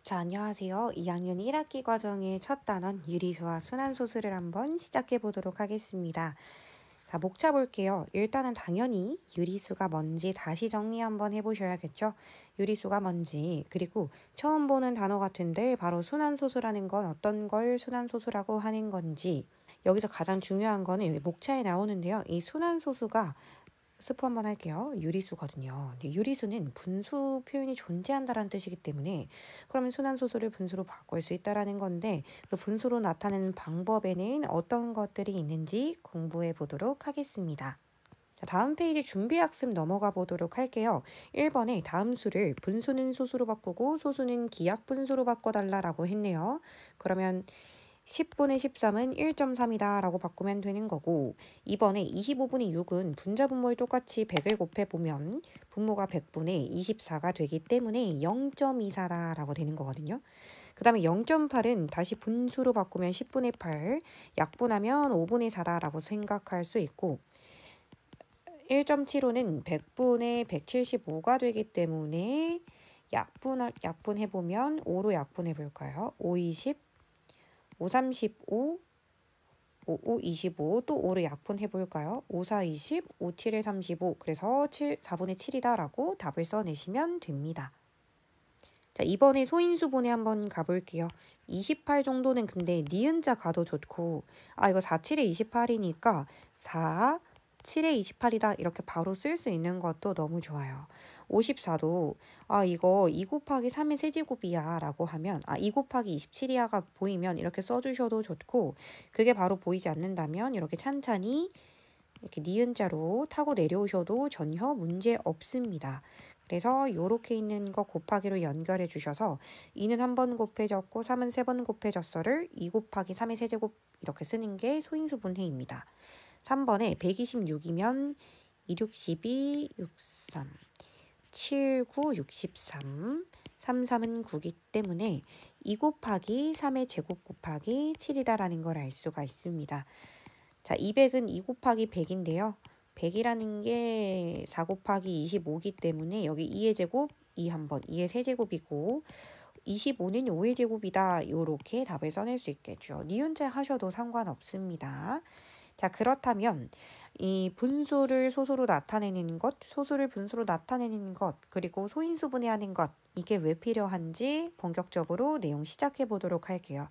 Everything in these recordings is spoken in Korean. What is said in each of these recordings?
자, 안녕하세요. 2학년 1학기 과정의 첫 단원 유리수와 순환소수를 한번 시작해 보도록 하겠습니다. 자, 목차 볼게요. 일단은 당연히 유리수가 뭔지 다시 정리 한번 해보셔야겠죠. 유리수가 뭔지, 그리고 처음 보는 단어 같은데 바로 순환소수라는 건 어떤 걸 순환소수라고 하는 건지, 여기서 가장 중요한 거는 목차에 나오는데요. 이 순환소수가 스포 한번 할게요. 유리수거든요. 근데 유리수는 분수 표현이 존재한다라는 뜻이기 때문에 그러면 순환소수를 분수로 바꿀 수 있다라는 건데 그 분수로 나타내는 방법에는 어떤 것들이 있는지 공부해 보도록 하겠습니다. 자, 다음 페이지 준비학습 넘어가 보도록 할게요. 1번에 다음 수를 분수는 소수로 바꾸고 소수는 기하분수로 바꿔달라고 했네요. 그러면 10분의 13은 1.3이다 라고 바꾸면 되는 거고 2번에 25분의 6은 분자 분모를 똑같이 100을 곱해보면 분모가 100분의 24가 되기 때문에 0.24다 라고 되는 거거든요. 그 다음에 0.8은 다시 분수로 바꾸면 10분의 8, 약분하면 5분의 4다 라고 생각할 수 있고 1.75는 100분의 175가 되기 때문에 약분해보면 5로 약분해볼까요? 5, 20, 5, 35, 5, 5, 25, 또 5를 약분해볼까요? 5, 4, 20, 5, 7에 35, 그래서 4분의 7이다 라고 답을 써내시면 됩니다. 자, 이번에 소인수분해 한번 가볼게요. 28 정도는 근데 니은자 가도 좋고 이거 4, 7에 28이니까 4, 7에 28이다 이렇게 바로 쓸 수 있는 것도 너무 좋아요. 54도 이거 2 곱하기 3의 세제곱이야 라고 하면 2 곱하기 27이야가 보이면 이렇게 써주셔도 좋고 그게 바로 보이지 않는다면 이렇게 찬찬히 이렇게 니은자로 타고 내려오셔도 전혀 문제 없습니다. 그래서 이렇게 있는 거 곱하기로 연결해 주셔서 2는 한 번 곱해졌고 3은 3번 곱해졌어를 2 곱하기 3의 세제곱 이렇게 쓰는 게 소인수분해입니다. 3번에 126이면 2, 6, 12, 63, 7, 9, 63, 3, 3은 9기 때문에 2 곱하기 3의 제곱 곱하기 7이다라는 걸 알 수가 있습니다. 자, 200은 2 곱하기 100인데요. 100이라는 게 4 곱하기 25기 때문에 여기 2의 제곱, 2 한 번, 2의 세제곱이고 25는 5의 제곱이다. 요렇게 답을 써낼 수 있겠죠. 니은자 하셔도 상관없습니다. 자, 그렇다면 이 분수를 소수로 나타내는 것, 소수를 분수로 나타내는 것, 그리고 소인수분해하는 것, 이게 왜 필요한지 본격적으로 내용 시작해 보도록 할게요.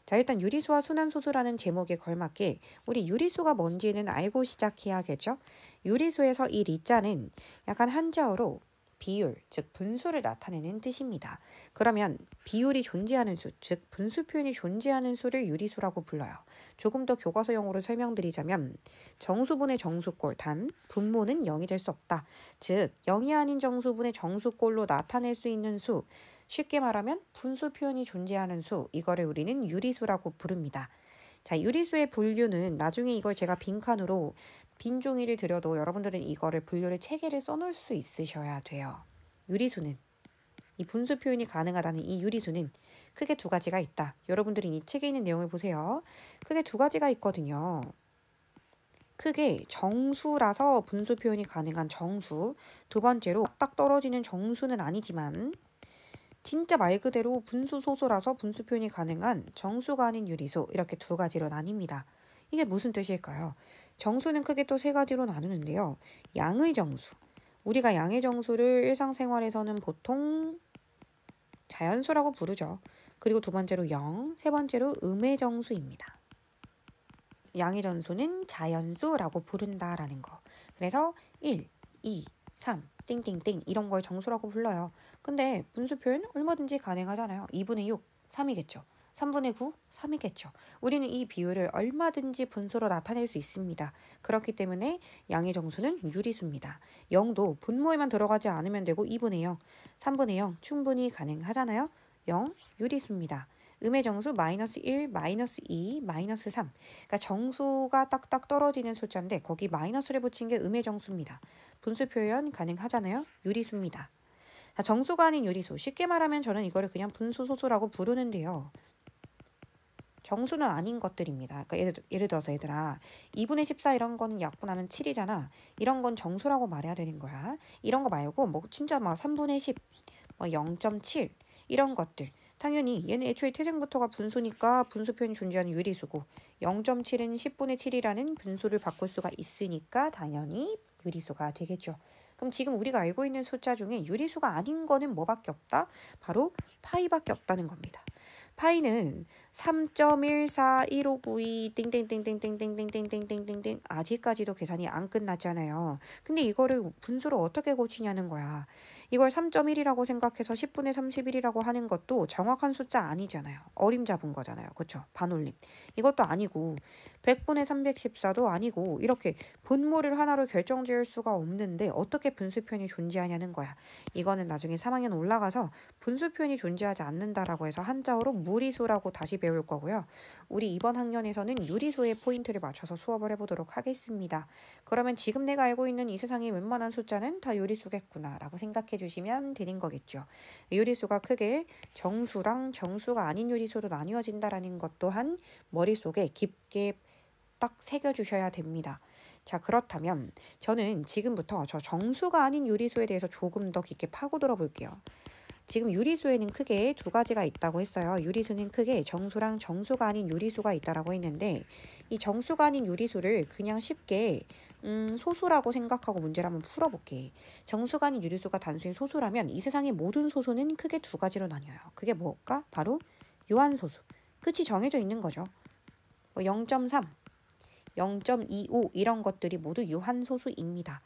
자, 일단 유리수와 순환소수라는 제목에 걸맞게 우리 유리수가 뭔지는 알고 시작해야겠죠? 유리수에서 이 리자는 약간 한자어로 비율, 즉 분수를 나타내는 뜻입니다. 그러면 비율이 존재하는 수, 즉 분수 표현이 존재하는 수를 유리수라고 불러요. 조금 더 교과서용어로 설명드리자면 정수분의 정수꼴, 단 분모는 0이 될 수 없다. 즉 0이 아닌 정수분의 정수꼴로 나타낼 수 있는 수, 쉽게 말하면 분수 표현이 존재하는 수, 이거를 우리는 유리수라고 부릅니다. 자, 유리수의 분류는 나중에 이걸 제가 빈칸으로 빈 종이를 드려도 여러분들은 이거를 분류를 체계를 써놓을 수 있으셔야 돼요. 유리수는 이 분수 표현이 가능하다는 이 유리수는 크게 두 가지가 있다. 여러분들이 이 책에 있는 내용을 보세요. 크게 두 가지가 있거든요. 크게 정수라서 분수 표현이 가능한 정수, 두 번째로 딱 떨어지는 정수는 아니지만 진짜 말 그대로 분수 소수라서 분수 표현이 가능한 정수가 아닌 유리수, 이렇게 두 가지로 나뉩니다. 이게 무슨 뜻일까요? 정수는 크게 또 세 가지로 나누는데요. 양의 정수. 우리가 양의 정수를 일상생활에서는 보통 자연수라고 부르죠. 그리고 두 번째로 0, 세 번째로 음의 정수입니다. 양의 정수는 자연수라고 부른다라는 거. 그래서 1, 2, 3, 띵띵띵 이런 걸 정수라고 불러요. 근데 분수 표현 얼마든지 가능하잖아요. 2분의 6, 3이겠죠. 3분의 9, 3이겠죠. 우리는 이 비율을 얼마든지 분수로 나타낼 수 있습니다. 그렇기 때문에 양의 정수는 유리수입니다. 0도 분모에만 들어가지 않으면 되고 2분의 0, 3분의 0 충분히 가능하잖아요. 0, 유리수입니다. 음의 정수 마이너스 1, 마이너스 2, 마이너스 3. 그러니까 정수가 딱딱 떨어지는 숫자인데 거기 마이너스를 붙인 게 음의 정수입니다. 분수 표현 가능하잖아요. 유리수입니다. 자, 정수가 아닌 유리수. 쉽게 말하면 저는 이거를 그냥 분수소수라고 부르는데요. 정수는 아닌 것들입니다. 그러니까 예를 들어서 얘들아 2분의 14 이런 거는 약분하면 7이잖아. 이런 건 정수라고 말해야 되는 거야. 이런 거 말고 뭐 진짜 막 3분의 10, 뭐 0.7 이런 것들. 당연히 얘는 애초에 태생부터가 분수니까 분수 표현이 존재하는 유리수고 0.7은 10분의 7이라는 분수를 바꿀 수가 있으니까 당연히 유리수가 되겠죠. 그럼 지금 우리가 알고 있는 숫자 중에 유리수가 아닌 거는 뭐밖에 없다? 바로 파이밖에 없다는 겁니다. 파이는 3.14159 땡땡땡땡땡땡땡땡땡땡땡 아직까지도 계산이 안 끝났잖아요. 근데 이거를 분수로 어떻게 고치냐는 거야. 이걸 3.1이라고 생각해서 10분의 31이라고 하는 것도 정확한 숫자 아니잖아요. 어림잡은 거잖아요. 그렇죠? 반올림. 이것도 아니고 100분의 314도 아니고 이렇게 분모를 하나로 결정지을 수가 없는데 어떻게 분수 표현이 존재하냐는 거야. 이거는 나중에 3학년 올라가서 분수 표현이 존재하지 않는다라고 해서 한자어로 무리수라고 다시 배울 거고요. 우리 이번 학년에서는 유리수의 포인트를 맞춰서 수업을 해보도록 하겠습니다. 그러면 지금 내가 알고 있는 이 세상의 웬만한 숫자는 다 유리수겠구나 라고 생각해 주시면 되는 거겠죠. 유리수가 크게 정수랑 정수가 아닌 유리수로 나뉘어진다라는 것 또한 머릿속에 깊게 딱 새겨주셔야 됩니다. 자, 그렇다면 저는 지금부터 저 정수가 아닌 유리수에 대해서 조금 더 깊게 파고들어 볼게요. 지금 유리수에는 크게 두 가지가 있다고 했어요. 유리수는 크게 정수랑 정수가 아닌 유리수가 있다라고 했는데 이 정수가 아닌 유리수를 그냥 쉽게 소수라고 생각하고 문제를 한번 풀어볼게. 정수가 아닌 유리수가 단순히 소수라면 이 세상의 모든 소수는 크게 두 가지로 나뉘어요. 그게 뭘까? 바로 유한소수. 끝이 정해져 있는 거죠. 0.3, 0.25 이런 것들이 모두 유한소수입니다.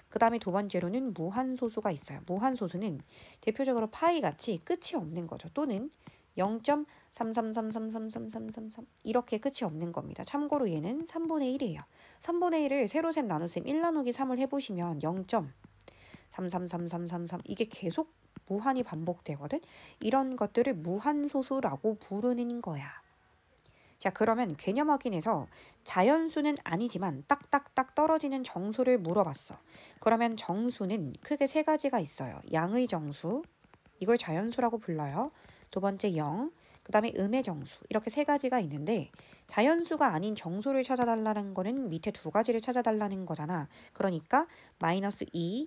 그 다음에 두 번째로는 무한소수가 있어요. 무한소수는 대표적으로 파이같이 끝이 없는 거죠. 또는 0.333333333 이렇게 끝이 없는 겁니다. 참고로 얘는 3분의 1이에요. 3분의 1을 세로셈 나눗셈 1 나누기 3을 해보시면 0.3333333 이게 계속 무한히 반복되거든. 이런 것들을 무한소수라고 부르는 거야. 자, 그러면 개념 확인에서 자연수는 아니지만 딱딱딱 떨어지는 정수를 물어봤어. 그러면 정수는 크게 세 가지가 있어요. 양의 정수, 이걸 자연수라고 불러요. 두 번째 0, 그 다음에 음의 정수, 이렇게 세 가지가 있는데 자연수가 아닌 정수를 찾아달라는 거는 밑에 두 가지를 찾아달라는 거잖아. 그러니까 -2,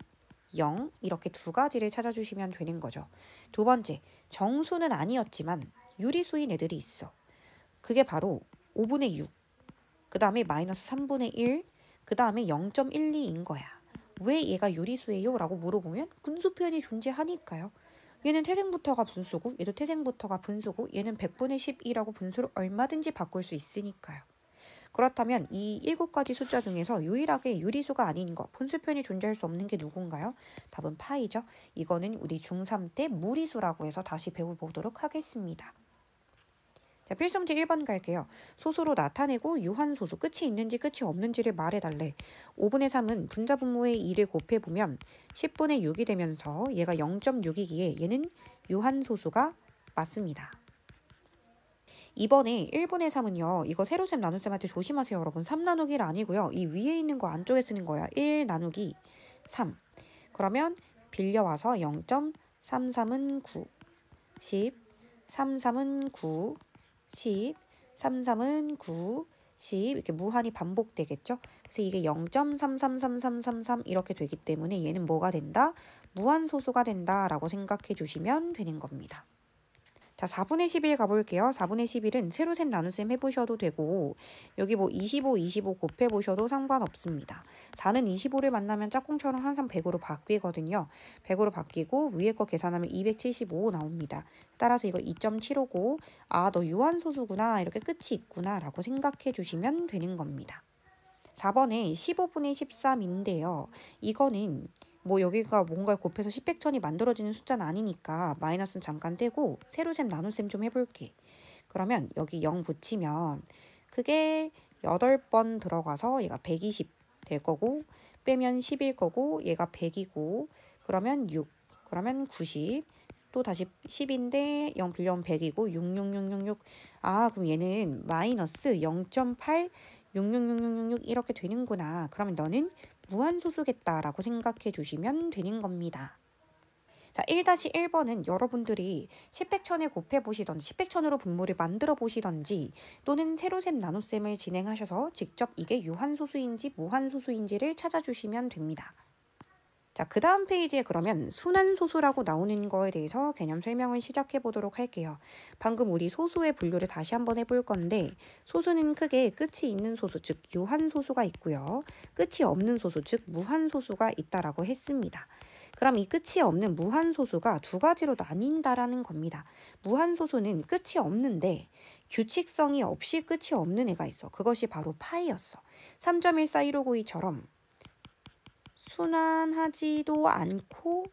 0 이렇게 두 가지를 찾아주시면 되는 거죠. 두 번째, 정수는 아니었지만 유리수인 애들이 있어. 그게 바로 5분의 6, 그 다음에 -3분의 1, 그 다음에 0.12인 거야. 왜 얘가 유리수예요? 라고 물어보면 분수 표현이 존재하니까요. 얘는 태생부터가 분수고 얘도 태생부터가 분수고 얘는 100분의 12라고 분수를 얼마든지 바꿀 수 있으니까요. 그렇다면 이 7가지 숫자 중에서 유일하게 유리수가 아닌 거, 분수 표현이 존재할 수 없는 게 누군가요? 답은 파이죠. 이거는 우리 중3 때 무리수라고 해서 다시 배워보도록 하겠습니다. 자, 필수문제 1번 갈게요. 소수로 나타내고 유한소수, 끝이 있는지 끝이 없는지를 말해달래. 5분의 3은 분자분모의 2를 곱해보면 10분의 6이 되면서 얘가 0.6이기에 얘는 유한소수가 맞습니다. 이번에 1분의 3은요. 이거 세로셈 나눗셈 할 때 조심하세요. 여러분. 3 나누기가 아니고요. 이 위에 있는 거 안쪽에 쓰는 거야. 1 나누기 3. 그러면 빌려와서 0.33은 9, 10, 33은 9, 10, 33은 9, 10 이렇게 무한히 반복되겠죠. 그래서 이게 0.333333 이렇게 되기 때문에 얘는 뭐가 된다? 무한소수가 된다라고 생각해 주시면 되는 겁니다. 자, 4분의 11 가볼게요. 4분의 11은 세로셈 나눗셈 해보셔도 되고 여기 뭐 25, 25 곱해보셔도 상관없습니다. 4는 25를 만나면 짝꿍처럼 항상 100으로 바뀌거든요. 100으로 바뀌고 위에 거 계산하면 275 나옵니다. 따라서 이거 2.759 아, 너 유한소수구나 이렇게 끝이 있구나 라고 생각해 주시면 되는 겁니다. 4번에 15분의 13인데요. 이거는 뭐 여기가 뭔가를 곱해서 10백천이 만들어지는 숫자는 아니니까 마이너스는 잠깐 떼고 세로셈 나눗셈 좀 해볼게. 그러면 여기 0 붙이면 그게 8번 들어가서 얘가 120 될 거고 빼면 10일 거고 얘가 100이고 그러면 6 그러면 90 또 다시 10인데 0 빌려오면 100이고 66666 아, 그럼 얘는 마이너스 0.8 66666 이렇게 되는구나. 그러면 너는 무한소수겠다라고 생각해 주시면 되는 겁니다. 자, 1-1번은 여러분들이 10백천에 곱해보시던지 10백천으로 분모를 만들어 보시던지 또는 세로셈 나눗셈을 진행하셔서 직접 이게 유한소수인지 무한소수인지를 찾아주시면 됩니다. 자, 그 다음 페이지에 그러면 순환소수라고 나오는 거에 대해서 개념 설명을 시작해 보도록 할게요. 방금 우리 소수의 분류를 다시 한번 해볼 건데 소수는 크게 끝이 있는 소수, 즉 유한소수가 있고요. 끝이 없는 소수, 즉 무한소수가 있다라고 했습니다. 그럼 이 끝이 없는 무한소수가 두 가지로 나뉜다라는 겁니다. 무한소수는 끝이 없는데 규칙성이 없이 끝이 없는 애가 있어. 그것이 바로 파이였어. 3.141592처럼 순환하지도 않고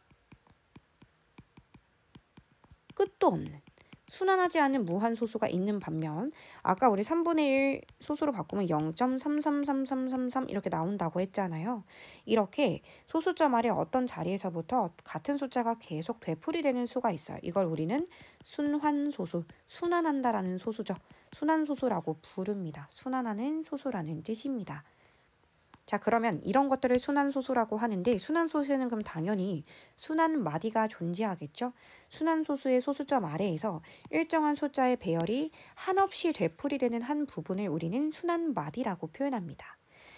끝도 없는 순환하지 않은 무한소수가 있는 반면 아까 우리 3분의 1 소수로 바꾸면 0.333333 이렇게 나온다고 했잖아요. 이렇게 소수점 아래 어떤 자리에서부터 같은 숫자가 계속 되풀이되는 수가 있어요. 이걸 우리는 순환소수, 순환한다라는 소수죠. 순환소수라고 부릅니다. 순환하는 소수라는 뜻입니다. 자, 그러면 이런 것들을 순환소수라고 하는데 순환소수에는 그럼 당연히 순환마디가 존재하겠죠. 순환소수의 소수점 아래에서 일정한 숫자의 배열이 한없이 되풀이되는 한 부분을 우리는 순환마디라고 표현합니다.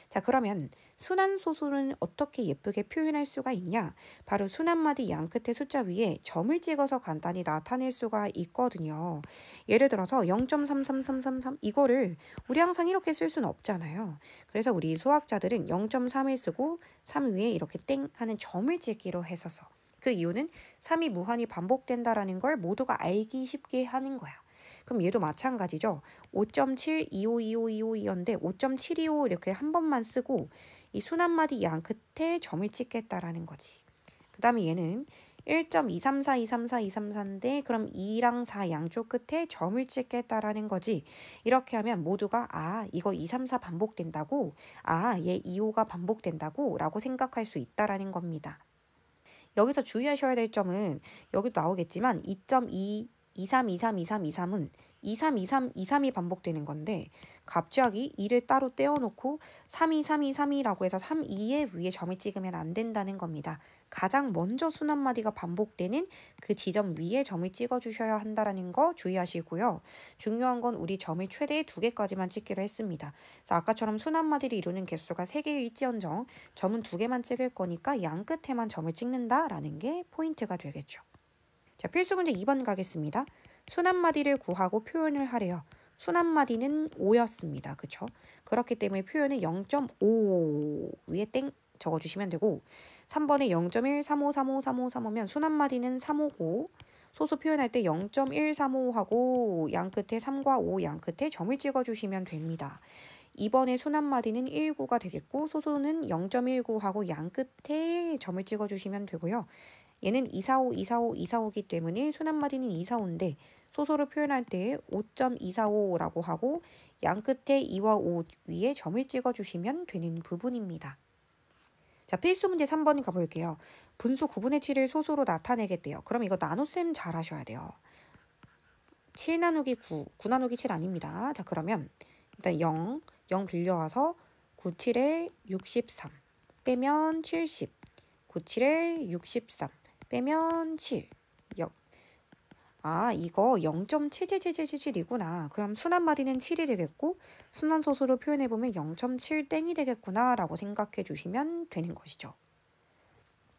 자, 그러면 순환소수는 어떻게 예쁘게 표현할 수가 있냐? 바로 순환마디 양끝의 숫자 위에 점을 찍어서 간단히 나타낼 수가 있거든요. 예를 들어서 0.33333 이거를 우리 항상 이렇게 쓸 수는 없잖아요. 그래서 우리 수학자들은 0.3을 쓰고 3 위에 이렇게 땡 하는 점을 찍기로 했어서 그 이유는 3이 무한히 반복된다라는 걸 모두가 알기 쉽게 하는 거야. 그럼 얘도 마찬가지죠. 5.7252525였는데 5.725 이렇게 한 번만 쓰고 이 순환마디 양 끝에 점을 찍겠다라는 거지. 그 다음에 얘는 1.234234인데 그럼 2랑 4 양쪽 끝에 점을 찍겠다라는 거지. 이렇게 하면 모두가 이거 2, 3, 4 반복된다고 얘 2, 5가 반복된다고 라고 생각할 수 있다라는 겁니다. 여기서 주의하셔야 될 점은 여기도 나오겠지만 2.2 23, 23, 23, 23은 23, 23, 23이 반복되는 건데 갑자기 2를 따로 떼어놓고 32, 32, 32라고 해서 3, 2의 위에 점을 찍으면 안 된다는 겁니다. 가장 먼저 순환마디가 반복되는 그 지점 위에 점을 찍어주셔야 한다는 거 주의하시고요. 중요한 건 우리 점을 최대 2개까지만 찍기로 했습니다. 그래서 아까처럼 순환마디를 이루는 개수가 3개일지언정 점은 2개만 찍을 거니까 양 끝에만 점을 찍는다라는 게 포인트가 되겠죠. 자, 필수 문제 2번 가겠습니다. 순환마디를 구하고 표현을 하래요. 순환마디는 5였습니다. 그쵸? 그렇기 때문에 표현은 0.5 위에 땡 적어주시면 되고 3번에 0.1, 35, 35, 35, 35면 순환마디는 3오고 소수 표현할 때 0.135하고 양 끝에 3과 5 양 끝에 점을 찍어주시면 됩니다. 2번의 순환마디는 19가 되겠고 소수는 0.19하고 양 끝에 점을 찍어주시면 되고요. 얘는 245, 245, 245이기 때문에 순환마디는 245인데 소수로 표현할 때 5.245라고 하고 양 끝에 2와 5 위에 점을 찍어주시면 되는 부분입니다. 자, 필수 문제 3번 가볼게요. 분수 9분의 7을 소수로 나타내겠대요. 그럼 이거 나눗셈 잘 하셔야 돼요. 7 나누기 9, 9 나누기 7 아닙니다. 자, 그러면 일단 0 빌려와서 9, 7에 63 빼면 70 9, 7에 63 빼면 7. 이거 0.7777이구나. 그럼 순환마디는 7이 되겠고 순환소수로 표현해보면 0.7땡이 되겠구나 라고 생각해 주시면 되는 것이죠.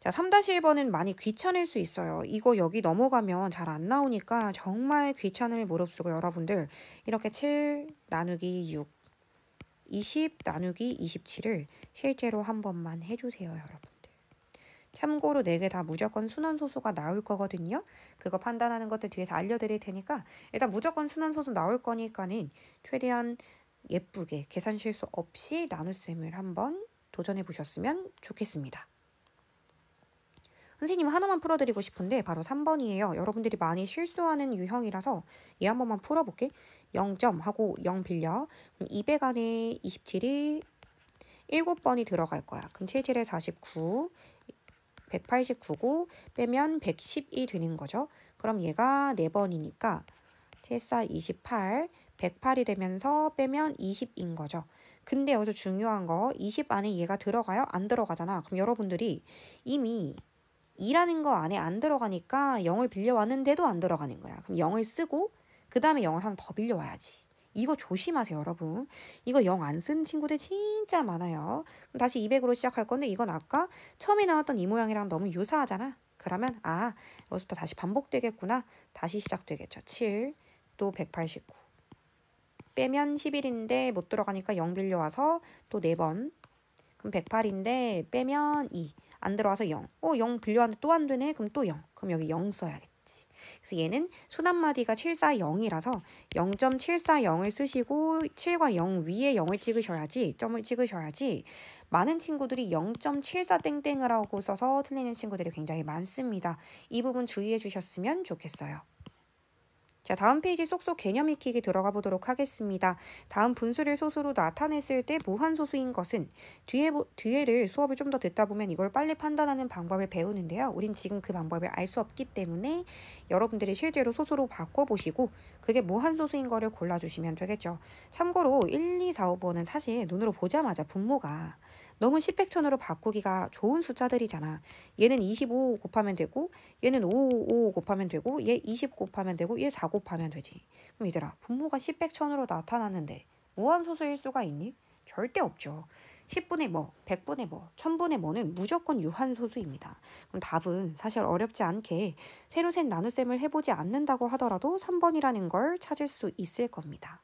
자, 3-1번은 많이 귀찮을 수 있어요. 이거 여기 넘어가면 잘 안 나오니까 정말 귀찮음을 무릅쓰고 여러분들 이렇게 7 나누기 6 20 나누기 27을 실제로 한 번만 해주세요, 여러분. 참고로 4개 다 무조건 순환소수가 나올 거거든요. 그거 판단하는 것들 뒤에서 알려드릴 테니까 일단 무조건 순환소수 나올 거니까는 최대한 예쁘게 계산 실수 없이 나눗셈을 한번 도전해 보셨으면 좋겠습니다. 선생님 하나만 풀어드리고 싶은데 바로 3번이에요. 여러분들이 많이 실수하는 유형이라서 얘 한 번만 풀어볼게. 0점 하고 0 빌려. 그럼 200 안에 27이 7번이 들어갈 거야. 그럼 77에 49 189고 빼면 110이 되는 거죠. 그럼 얘가 4번이니까 7, 28, 108이 되면서 빼면 20인 거죠. 근데 여기서 중요한 거 20 안에 얘가 들어가요? 안 들어가잖아. 그럼 여러분들이 이미 2라는 거 안에 안 들어가니까 0을 빌려왔는데도 안 들어가는 거야. 그럼 0을 쓰고 그 다음에 0을 하나 더 빌려와야지. 이거 조심하세요, 여러분. 이거 0 안 쓴 친구들 진짜 많아요. 그럼 다시 200으로 시작할 건데 이건 아까 처음에 나왔던 이 모양이랑 너무 유사하잖아. 그러면 여기서부터 다시 반복되겠구나. 다시 시작되겠죠. 7, 또 189. 빼면 11인데 못 들어가니까 0 빌려와서 또 4번. 그럼 108인데 빼면 2. 안 들어와서 0. 0 빌려왔는데 또 안 되네. 그럼 또 0. 그럼 여기 0 써야겠지. 그래서 얘는 순한마디가 740이라서 0.740을 쓰시고 7과 0 위에 0을 찍으셔야지, 점을 찍으셔야지. 많은 친구들이 0.74땡땡을 하고 써서 틀리는 친구들이 굉장히 많습니다. 이 부분 주의해 주셨으면 좋겠어요. 자, 다음 페이지 쏙쏙 개념 익히기 들어가 보도록 하겠습니다. 다음 분수를 소수로 나타냈을 때 무한소수인 것은 뒤에를 수업을 좀 더 듣다 보면 이걸 빨리 판단하는 방법을 배우는데요. 우린 지금 그 방법을 알 수 없기 때문에 여러분들이 실제로 소수로 바꿔보시고 그게 무한소수인 거를 골라주시면 되겠죠. 참고로 1, 2, 4, 5번은 사실 눈으로 보자마자 분모가 너무 10백천으로 바꾸기가 좋은 숫자들이잖아. 얘는 25 곱하면 되고 얘는 5 곱하면 되고 얘 20 곱하면 되고 얘 4 곱하면 되지. 그럼 얘들아, 분모가 10백천으로 나타나는데 무한소수일 수가 있니? 절대 없죠. 10분의 뭐, 100분의 뭐, 1000분의 뭐는 무조건 유한소수입니다. 그럼 답은 사실 어렵지 않게 세로 센 나눗셈을 해보지 않는다고 하더라도 3번이라는 걸 찾을 수 있을 겁니다.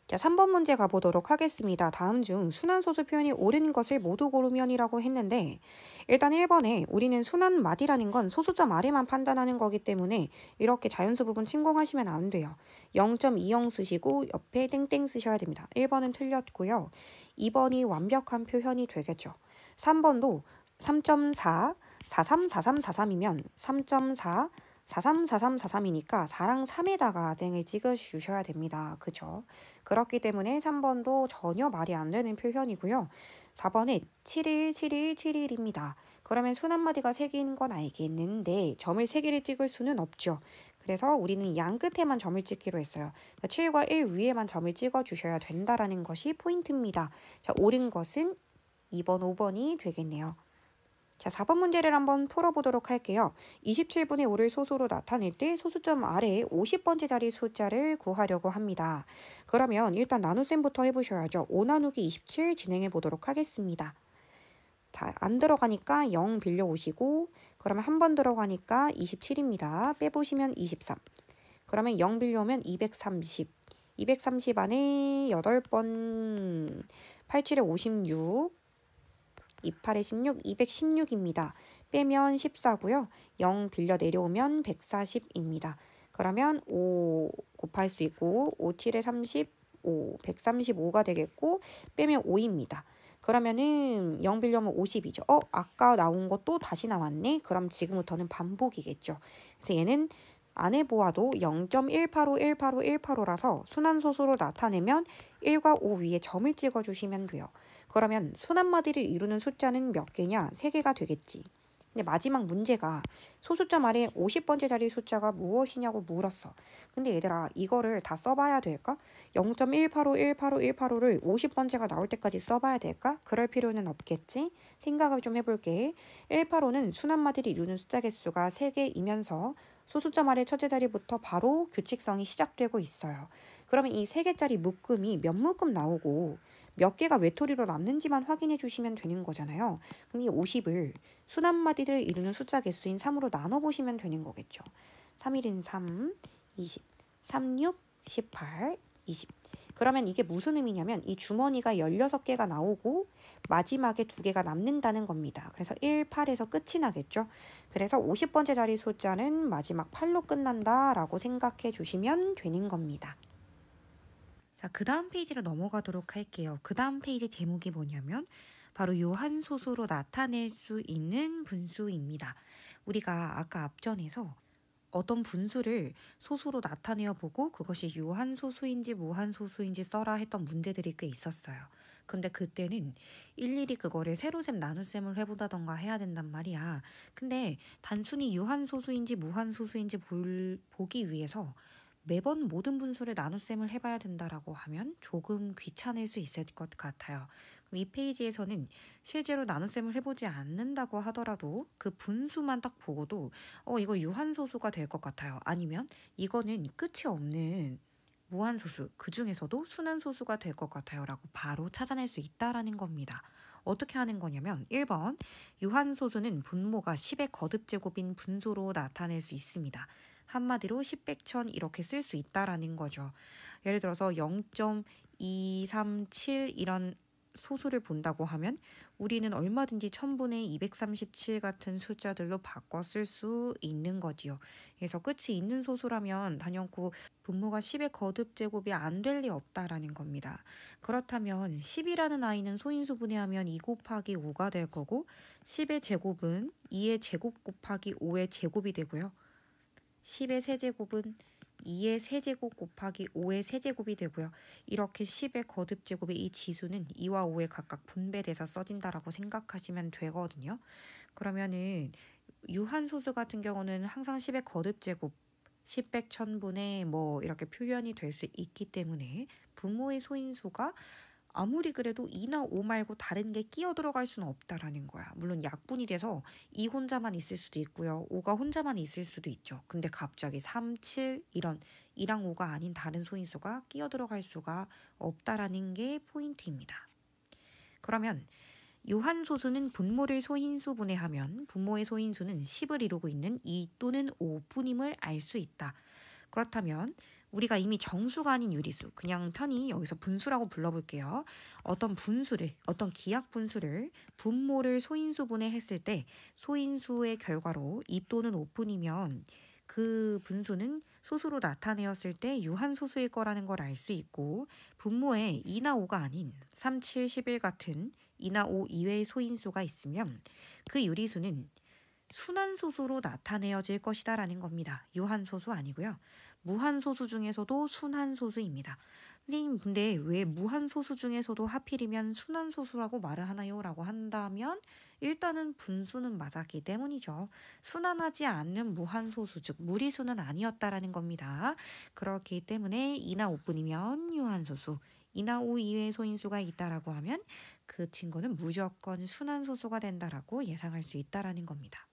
자, 3번 문제 가보도록 하겠습니다. 다음 중 순환소수 표현이 옳은 것을 모두 고르면이라고 했는데 일단 1번에 우리는 순환마디라는 건 소수점 아래만 판단하는 거기 때문에 이렇게 자연수 부분 침공하시면 안 돼요. 0.20 쓰시고 옆에 땡땡 쓰셔야 됩니다. 1번은 틀렸고요. 2번이 완벽한 표현이 되겠죠. 3번도 3.4, 43, 43, 43이면 3.4, 43, 43, 43이니까 4랑 3에다가 땡을 찍어주셔야 됩니다. 그죠? 그렇기 때문에 3번도 전혀 말이 안 되는 표현이고요. 4번에 7일, 7일, 7일입니다. 그러면 순 한마디가 3개인 건 알겠는데 점을 3개를 찍을 수는 없죠. 그래서 우리는 양 끝에만 점을 찍기로 했어요. 그러니까 7과 1 위에만 점을 찍어주셔야 된다라는 것이 포인트입니다. 자, 옳은 것은 2번, 5번이 되겠네요. 자, 4번 문제를 한번 풀어보도록 할게요. 27분의 5를 소수로 나타낼 때 소수점 아래에 50번째 자리 숫자를 구하려고 합니다. 그러면 일단 나눗셈부터 해보셔야죠. 5 나누기 27 진행해 보도록 하겠습니다. 자, 안 들어가니까 0 빌려오시고 그러면 한 번 들어가니까 27입니다. 빼보시면 23. 그러면 0 빌려오면 230. 230 안에 8번 87에 56. 28에 16, 216입니다. 빼면 14고요. 0 빌려 내려오면 140입니다. 그러면 5 곱할 수 있고 5, 7에 35, 135가 되겠고 빼면 5입니다. 그러면은 0 빌려오면 50이죠. 아까 나온 것도 다시 나왔네. 그럼 지금부터는 반복이겠죠. 그래서 얘는 안 해보아도 0.185, 185, 185라서 순환소수로 나타내면 1과 5 위에 점을 찍어주시면 돼요. 그러면 순한마디를 이루는 숫자는 몇 개냐? 3개가 되겠지. 근데 마지막 문제가 소수점 아래 50번째 자리 숫자가 무엇이냐고 물었어. 근데 얘들아, 이거를 다 써봐야 될까? 0.185, 185, 185를 50번째가 나올 때까지 써봐야 될까? 그럴 필요는 없겠지? 생각을 좀 해볼게. 185는 순한마디를 이루는 숫자 개수가 3개이면서 소수점 아래 첫째 자리부터 바로 규칙성이 시작되고 있어요. 그러면 이 3개짜리 묶음이 몇 묶음 나오고 몇 개가 외톨이로 남는지만 확인해 주시면 되는 거잖아요. 그럼 이 50을 순한마디를 이루는 숫자 개수인 3으로 나눠보시면 되는 거겠죠. 3일인 3, 20, 36, 18, 20. 그러면 이게 무슨 의미냐면 이 주머니가 16개가 나오고 마지막에 2개가 남는다는 겁니다. 그래서 1, 8에서 끝이 나겠죠. 그래서 50번째 자리 숫자는 마지막 8로 끝난다라고 생각해 주시면 되는 겁니다. 자, 그 다음 페이지로 넘어가도록 할게요. 그 다음 페이지 제목이 뭐냐면 바로 유한소수로 나타낼 수 있는 분수입니다. 우리가 아까 앞전에서 어떤 분수를 소수로 나타내어 보고 그것이 유한소수인지 무한소수인지 써라 했던 문제들이 꽤 있었어요. 근데 그때는 일일이 그거를 세로셈 나눗셈을 해보다던가 해야 된단 말이야. 근데 단순히 유한소수인지 무한소수인지 보기 위해서 매번 모든 분수를 나눗셈을 해봐야 된다라고 하면 조금 귀찮을 수 있을 것 같아요. 이 페이지에서는 실제로 나눗셈을 해보지 않는다고 하더라도 그 분수만 딱 보고도 이거 유한소수가 될 것 같아요. 아니면 이거는 끝이 없는 무한소수, 그 중에서도 순환소수가 될 것 같아요 라고 바로 찾아낼 수 있다라는 겁니다. 어떻게 하는 거냐면 1번 유한소수는 분모가 10의 거듭제곱인 분수로 나타낼 수 있습니다. 한마디로 10, 100, 1000 이렇게 쓸 수 있다라는 거죠. 예를 들어서 0.237 이런 소수를 본다고 하면 우리는 얼마든지 1000분의 237 같은 숫자들로 바꿔 쓸 수 있는 거지요. 그래서 끝이 있는 소수라면 단연코 분모가 10의 거듭제곱이 안 될 리 없다라는 겁니다. 그렇다면 10이라는 아이는 소인수 분해하면 2 곱하기 5가 될 거고 10의 제곱은 2의 제곱 곱하기 5의 제곱이 되고요. 10의 세제곱은 2의 세제곱 곱하기 5의 세제곱이 되고요. 이렇게 10의 거듭제곱의 이 지수는 2와 5에 각각 분배돼서 써진다라고 생각하시면 되거든요. 그러면은 유한소수 같은 경우는 항상 10의 거듭제곱 10, 100, 1000분의 뭐 이렇게 표현이 될 수 있기 때문에 분모의 소인수가 아무리 그래도 2나 5 말고 다른 게 끼어 들어갈 수는 없다라는 거야. 물론 약분이 돼서 2 혼자만 있을 수도 있고요. 5가 혼자만 있을 수도 있죠. 근데 갑자기 3, 7 이런 2랑 5가 아닌 다른 소인수가 끼어 들어갈 수가 없다라는 게 포인트입니다. 그러면 유한소수는 분모를 소인수 분해하면 분모의 소인수는 10을 이루고 있는 2 또는 5뿐임을 알 수 있다. 그렇다면 우리가 이미 정수가 아닌 유리수, 그냥 편히 여기서 분수라고 불러볼게요. 어떤 기하 분수를 분모를 소인수 분해했을 때 소인수의 결과로 2 또는 5뿐이면 그 분수는 소수로 나타내었을 때 유한소수일 거라는 걸 알 수 있고 분모에 2나 5가 아닌 3, 7, 11 같은 2나 5 이외의 소인수가 있으면 그 유리수는 순환소수로 나타내어질 것이다 라는 겁니다. 유한소수 아니고요. 무한소수 중에서도 순환소수입니다. 선생님 근데 왜 무한소수 중에서도 하필이면 순환소수라고 말을 하나요? 라고 한다면 일단은 분수는 맞았기 때문이죠. 순환하지 않는 무한소수 즉 무리수는 아니었다라는 겁니다. 그렇기 때문에 2나 5뿐이면 유한소수 2나 5 이외의 소인수가 있다라고 하면 그 친구는 무조건 순환소수가 된다라고 예상할 수 있다라는 겁니다.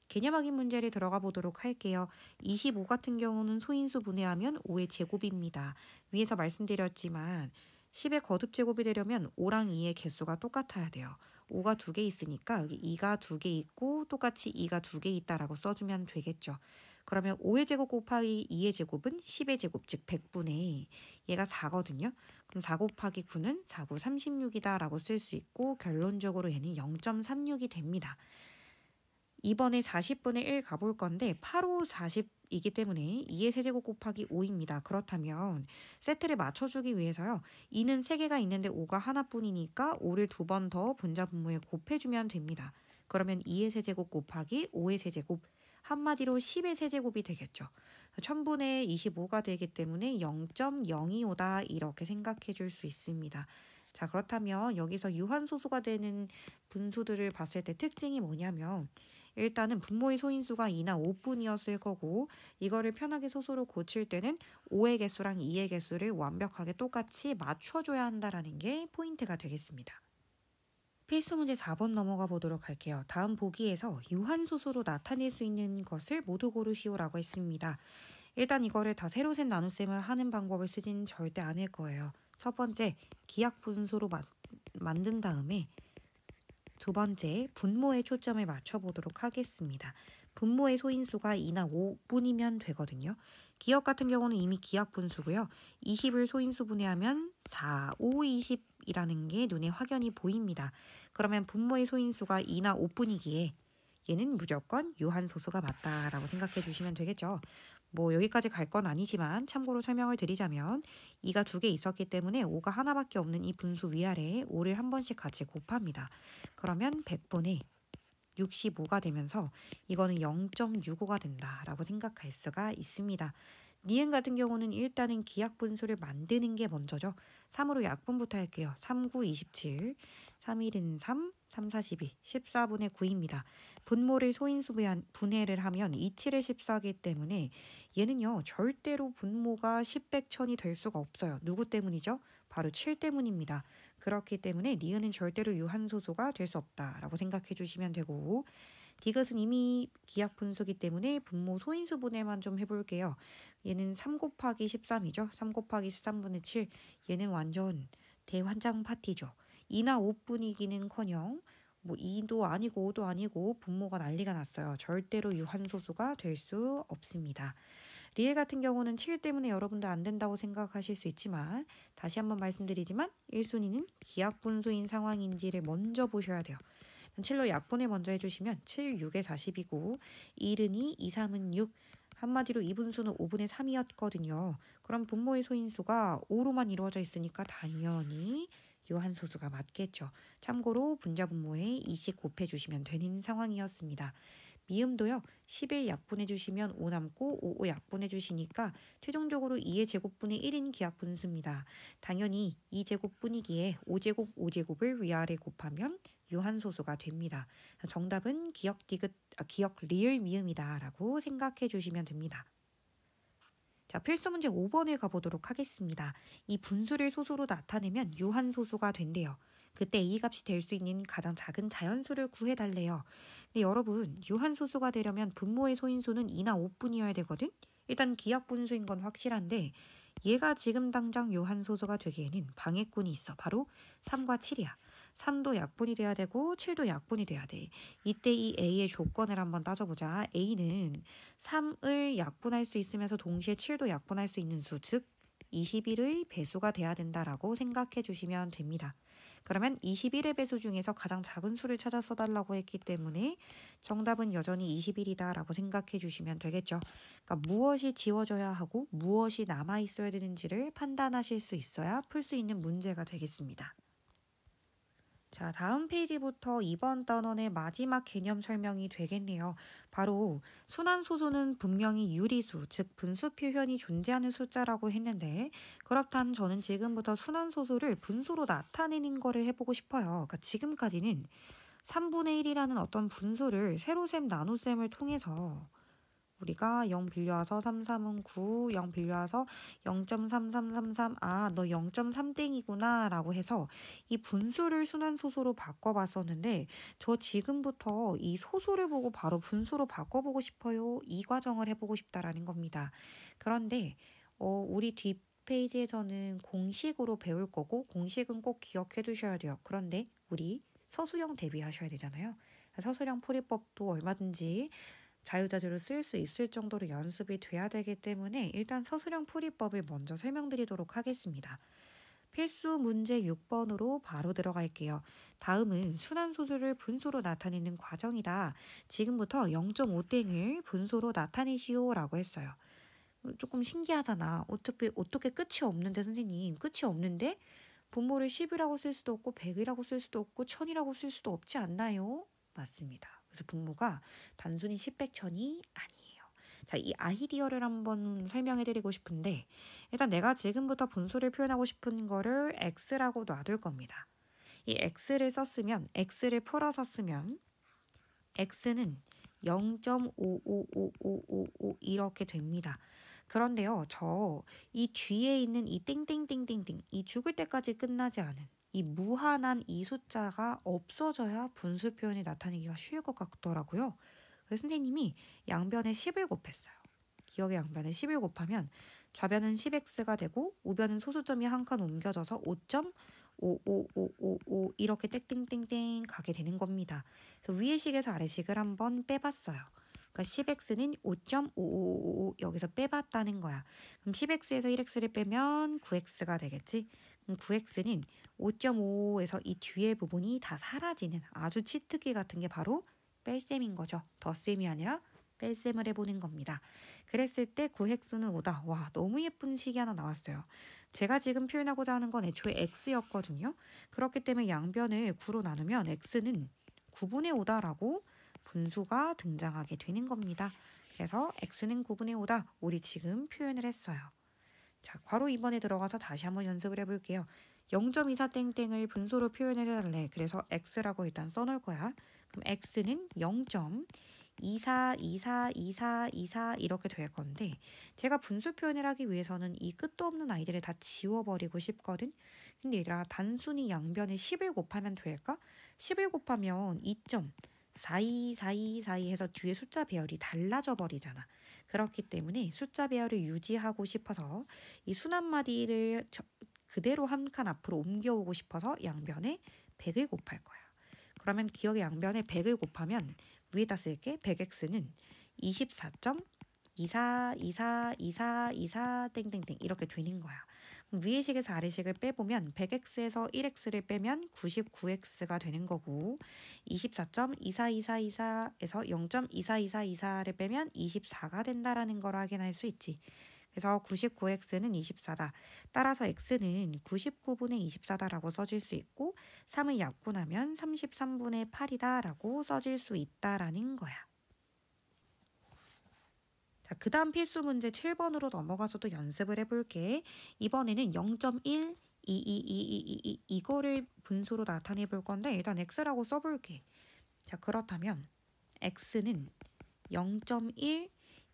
개념 확인 문제를 들어가 보도록 할게요. 25 같은 경우는 소인수 분해하면 5의 제곱입니다. 위에서 말씀드렸지만 10의 거듭제곱이 되려면 5랑 2의 개수가 똑같아야 돼요. 5가 2개 있으니까 여기 2가 2개 있고 똑같이 2가 2개 있다라고 써주면 되겠죠. 그러면 5의 제곱 곱하기 2의 제곱은 10의 제곱 즉 100분의 얘가 4거든요. 그럼 4 곱하기 9는 4, 9, 36이다 라고 쓸 수 있고 결론적으로 얘는 0.36이 됩니다. 이번에 40분의 1 가볼 건데 8호 40이기 때문에 2의 세제곱 곱하기 5입니다. 그렇다면 세트를 맞춰주기 위해서요. 2는 3개가 있는데 5가 하나뿐이니까 5를 2번 더 분자 분모에 곱해주면 됩니다. 그러면 2의 세제곱 곱하기 5의 세제곱 한마디로 10의 세제곱이 되겠죠. 1000분의 25가 되기 때문에 0.025다 이렇게 생각해 줄 수 있습니다. 자 그렇다면 여기서 유한소수가 되는 분수들을 봤을 때 특징이 뭐냐면 일단은 분모의 소인수가 2나 5뿐이었을 거고 이거를 편하게 소수로 고칠 때는 5의 개수랑 2의 개수를 완벽하게 똑같이 맞춰줘야 한다는 게 포인트가 되겠습니다. 필수 문제 4번 넘어가 보도록 할게요. 다음 보기에서 유한소수로 나타낼 수 있는 것을 모두 고르시오라고 했습니다. 일단 이거를 다 세로 셋 나눗셈을 하는 방법을 쓰진 절대 않을 거예요. 첫 번째 기하 분수로 만든 다음에 두 번째 분모에 초점을 맞춰보도록 하겠습니다. 분모의 소인수가 2나 5뿐이면 되거든요. 기억 같은 경우는 이미 기하 분수고요. 20을 소인수 분해하면 4, 5, 20이라는 게 눈에 확연히 보입니다. 그러면 분모의 소인수가 2나 5뿐이기에 얘는 무조건 유한소수가 맞다라고 생각해 주시면 되겠죠. 뭐 여기까지 갈 건 아니지만 참고로 설명을 드리자면 2가 2개 있었기 때문에 5가 하나밖에 없는 이 분수 위아래에 5를 한 번씩 같이 곱합니다. 그러면 100분의 65가 되면서 이거는 0.65가 된다라고 생각할 수가 있습니다. 니은 같은 경우는 일단은 기하 분수를 만드는 게 먼저죠. 3으로 약분부터 할게요. 3, 9, 27, 3, 1은 3, 3, 4, 12, 14분의 9입니다. 분모를 소인수 분해를 하면 2, 7의 14이기 때문에 얘는요. 절대로 분모가 10, 100, 1000이 될 수가 없어요. 누구 때문이죠? 바로 7 때문입니다. 그렇기 때문에 니은은 절대로 유한소수가 될 수 없다라고 생각해 주시면 되고 디귿은 이미 기하 분수기 때문에 분모 소인수분해만 좀 해볼게요. 얘는 3 곱하기 13이죠. 3 곱하기 13분의 7. 얘는 완전 대환장 파티죠. 2나 5뿐이기는커녕 뭐 2도 아니고 5도 아니고 분모가 난리가 났어요. 절대로 유한소수가 될 수 없습니다. 리을 같은 경우는 7 때문에 여러분들 안 된다고 생각하실 수 있지만 다시 한번 말씀드리지만 1순위는 기하분수인 상황인지를 먼저 보셔야 돼요. 7로 약분을 먼저 해주시면 7, 6의 40이고 1은 2, 2, 3은 6. 한마디로 2분수는 5분의 3이었거든요. 그럼 분모의 소인수가 5로만 이루어져 있으니까 당연히 유한소수가 맞겠죠. 참고로 분자분모에 2씩 곱해주시면 되는 상황이었습니다. 미음도요. 10일 약분해 주시면 5 남고 5 약분해 주시니까 최종적으로 2의 제곱분의 1인 기하분수입니다. 당연히 2제곱분이기에 5제곱 5제곱을 위아래 곱하면 유한소수가 됩니다. 정답은 기역 리을 미음이다 라고 생각해 주시면 됩니다. 자, 필수 문제 5번을 가보도록 하겠습니다. 이 분수를 소수로 나타내면 유한소수가 된대요. 그때 A 값이 될 수 있는 가장 작은 자연수를 구해달래요. 근데 여러분, 유한소수가 되려면 분모의 소인수는 2나 5뿐이어야 되거든? 일단 기하분수인 건 확실한데 얘가 지금 당장 유한소수가 되기에는 방해꾼이 있어. 바로 3과 7이야. 3도 약분이 돼야 되고 7도 약분이 돼야 돼. 이때 이 A의 조건을 한번 따져보자. A는 3을 약분할 수 있으면서 동시에 7도 약분할 수 있는 수, 즉 21의 배수가 돼야 된다라고 생각해 주시면 됩니다. 그러면 21의 배수 중에서 가장 작은 수를 찾아 써달라고 했기 때문에 정답은 여전히 21이다라고 생각해 주시면 되겠죠. 그러니까 무엇이 지워져야 하고 무엇이 남아있어야 되는지를 판단하실 수 있어야 풀 수 있는 문제가 되겠습니다. 자, 다음 페이지부터 이번 단원의 마지막 개념 설명이 되겠네요. 바로 순환소수는 분명히 유리수, 즉 분수 표현이 존재하는 숫자라고 했는데 그렇다면 저는 지금부터 순환소수를 분수로 나타내는 거를 해보고 싶어요. 그러니까 지금까지는 3분의 1이라는 어떤 분수를 세로셈, 나눗셈을 통해서 우리가 0 빌려와서 3, 3은 9, 0 빌려와서 0.3333, 아, 너 0.3땡이구나 라고 해서 이 분수를 순환소수로 바꿔봤었는데 저 지금부터 이 소수를 보고 바로 분수로 바꿔보고 싶어요. 이 과정을 해보고 싶다라는 겁니다. 그런데 우리 뒷페이지에서는 공식으로 배울 거고 공식은 꼭 기억해 두셔야 돼요. 그런데 우리 서술형 대비하셔야 되잖아요. 서술형 풀이법도 얼마든지 자유자재로 쓸 수 있을 정도로 연습이 돼야 되기 때문에 일단 서술형 풀이법을 먼저 설명드리도록 하겠습니다. 필수 문제 6번으로 바로 들어갈게요. 다음은 순환소수를 분수로 나타내는 과정이다. 지금부터 0.5땡을 분수로 나타내시오 라고 했어요. 조금 신기하잖아. 어떻게 끝이 없는데 선생님, 끝이 없는데 분모를 10이라고 쓸 수도 없고 100이라고 쓸 수도 없고 1000이라고 쓸 수도 없지 않나요? 맞습니다. 그래서 분모가 단순히 10, 100, 1000이 아니에요. 자, 이 아이디어를 한번 설명해 드리고 싶은데 일단 내가 지금부터 분수를 표현하고 싶은 거를 x라고 놔둘 겁니다. 이 x를 썼으면 x를 풀어서 쓰면 x는 0.5555555 이렇게 됩니다. 그런데요, 저 이 뒤에 있는 이 띵띵띵띵띵 이 죽을 때까지 끝나지 않은 이 무한한 이 숫자가 없어져야 분수 표현이 나타내기가 쉬울 것 같더라고요. 그래서 선생님이 양변에 10을 곱했어요. 기억의 양변에 10을 곱하면 좌변은 10x가 되고 우변은 소수점이 한 칸 옮겨져서 5.55555 이렇게 땡땡땡땡 가게 되는 겁니다. 그래서 위의 식에서 아래 식을 한번 빼봤어요. 그러니까 10x는 5.5555 여기서 빼봤다는 거야. 그럼 10x에서 1x를 빼면 9x가 되겠지. 그럼 9x는 5.55에서 이 뒤에 부분이 다 사라지는 아주 치트키 같은 게 바로 뺄셈인 거죠. 덧셈이 아니라 뺄셈을 해보는 겁니다. 그랬을 때 9x는 5다. 와, 너무 예쁜 식이 하나 나왔어요. 제가 지금 표현하고자 하는 건 애초에 x였거든요. 그렇기 때문에 양변을 9로 나누면 x는 9분의 5다라고 분수가 등장하게 되는 겁니다. 그래서 x는 9분의 5다. 우리 지금 표현을 했어요. 자, 괄호 2번에 들어가서 다시 한번 연습을 해볼게요. 0.24땡땡을 분수로 표현을 해달래. 그래서 x라고 일단 써놓을 거야. 그럼 x는 0.24242424 이렇게 될 건데 제가 분수 표현을 하기 위해서는 이 끝도 없는 아이들을 다 지워버리고 싶거든. 근데 얘들아 단순히 양변에 10을 곱하면 될까? 10을 곱하면 사이 해서 뒤에 숫자 배열이 달라져 버리잖아. 그렇기 때문에 숫자 배열을 유지하고 싶어서 이 순환마디를 그대로 한 칸 앞으로 옮겨오고 싶어서 양변에 100을 곱할 거야. 그러면 기억의 양변에 100을 곱하면 위에다 쓸게. 100x는 24.24 땡땡땡 이렇게 되는 거야. 그럼 위의 식에서 아래 식을 빼보면 100x에서 1x를 빼면 99x가 되는 거고 24.2424에서 0.242424를 빼면 24가 된다라는 걸 확인할 수 있지. 그래서 99x는 24다. 따라서 x는 99분의 24다라고 써질 수 있고 3을 약분하면 33분의 8이다 라고 써질 수 있다라는 거야. 자, 그 다음 필수 문제 7번으로 넘어가서도 연습을 해볼게. 이번에는 0.1, 2 이거를 분수로 나타내 볼 건데 일단 x라고 써볼게. 자, 그렇다면 x는 0.1,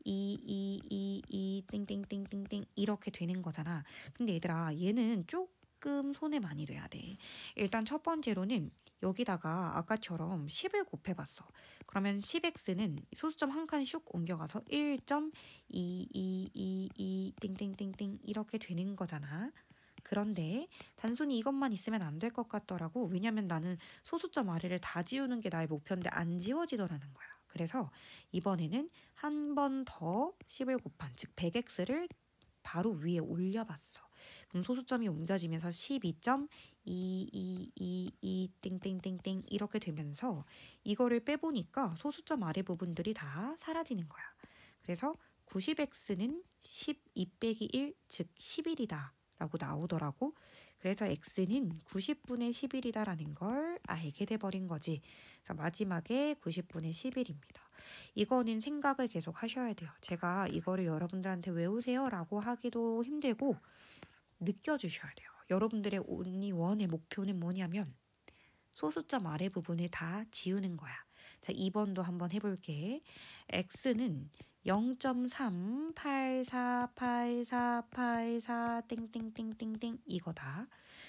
2 땡땡땡땡땡 이렇게 되는 거잖아. 근데 얘들아 얘는 조금 손에 많이 돼야 돼. 일단 첫 번째로는 여기다가 아까처럼 10을 곱해봤어. 그러면 10x는 소수점 한 칸 슉 옮겨가서 1.2 땡땡땡땡 이렇게 되는 거잖아. 그런데 단순히 이것만 있으면 안 될 것 같더라고. 왜냐면 나는 소수점 아래를 다 지우는 게 나의 목표인데 안 지워지더라는 거야. 그래서 이번에는 한 번 더 10을 곱한 즉 100x를 바로 위에 올려봤어. 그럼 소수점이 옮겨지면서 12.222 땡땡땡땡 이렇게 되면서 이거를 빼보니까 소수점 아래 부분들이 다 사라지는 거야. 그래서 90x는 12 빼기 1, 즉 11이다 라고 나오더라고. 그래서 x는 90분의 11이다라는 걸 알게 돼버린 거지. 그래서 마지막에 90분의 11입니다. 이거는 생각을 계속 하셔야 돼요. 제가 이거를 여러분들한테 외우세요 라고 하기도 힘들고 느껴주셔야 돼요. 여러분들의 only one의 목표는 뭐냐면 소수점 아래 부분을 다 지우는 거야. 자, 2번도 한번 해볼게. x는 0.3848484 땡땡땡땡땡 이거다.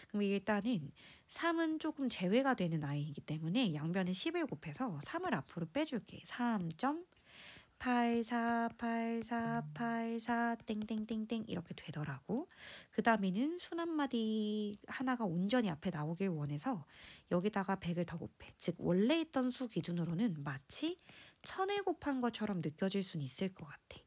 그럼 일단은 3은 조금 제외가 되는 아이이기 때문에 양변에 10을 곱해서 3을 앞으로 빼줄게. 3.848484 땡땡땡땡 이렇게 되더라고. 그 다음에는 순환마디 하나가 온전히 앞에 나오길 원해서 여기다가 100을 더 곱해. 즉 원래 있던 수 기준으로는 마치 1000을 곱한 것처럼 느껴질 수는 있을 것 같아.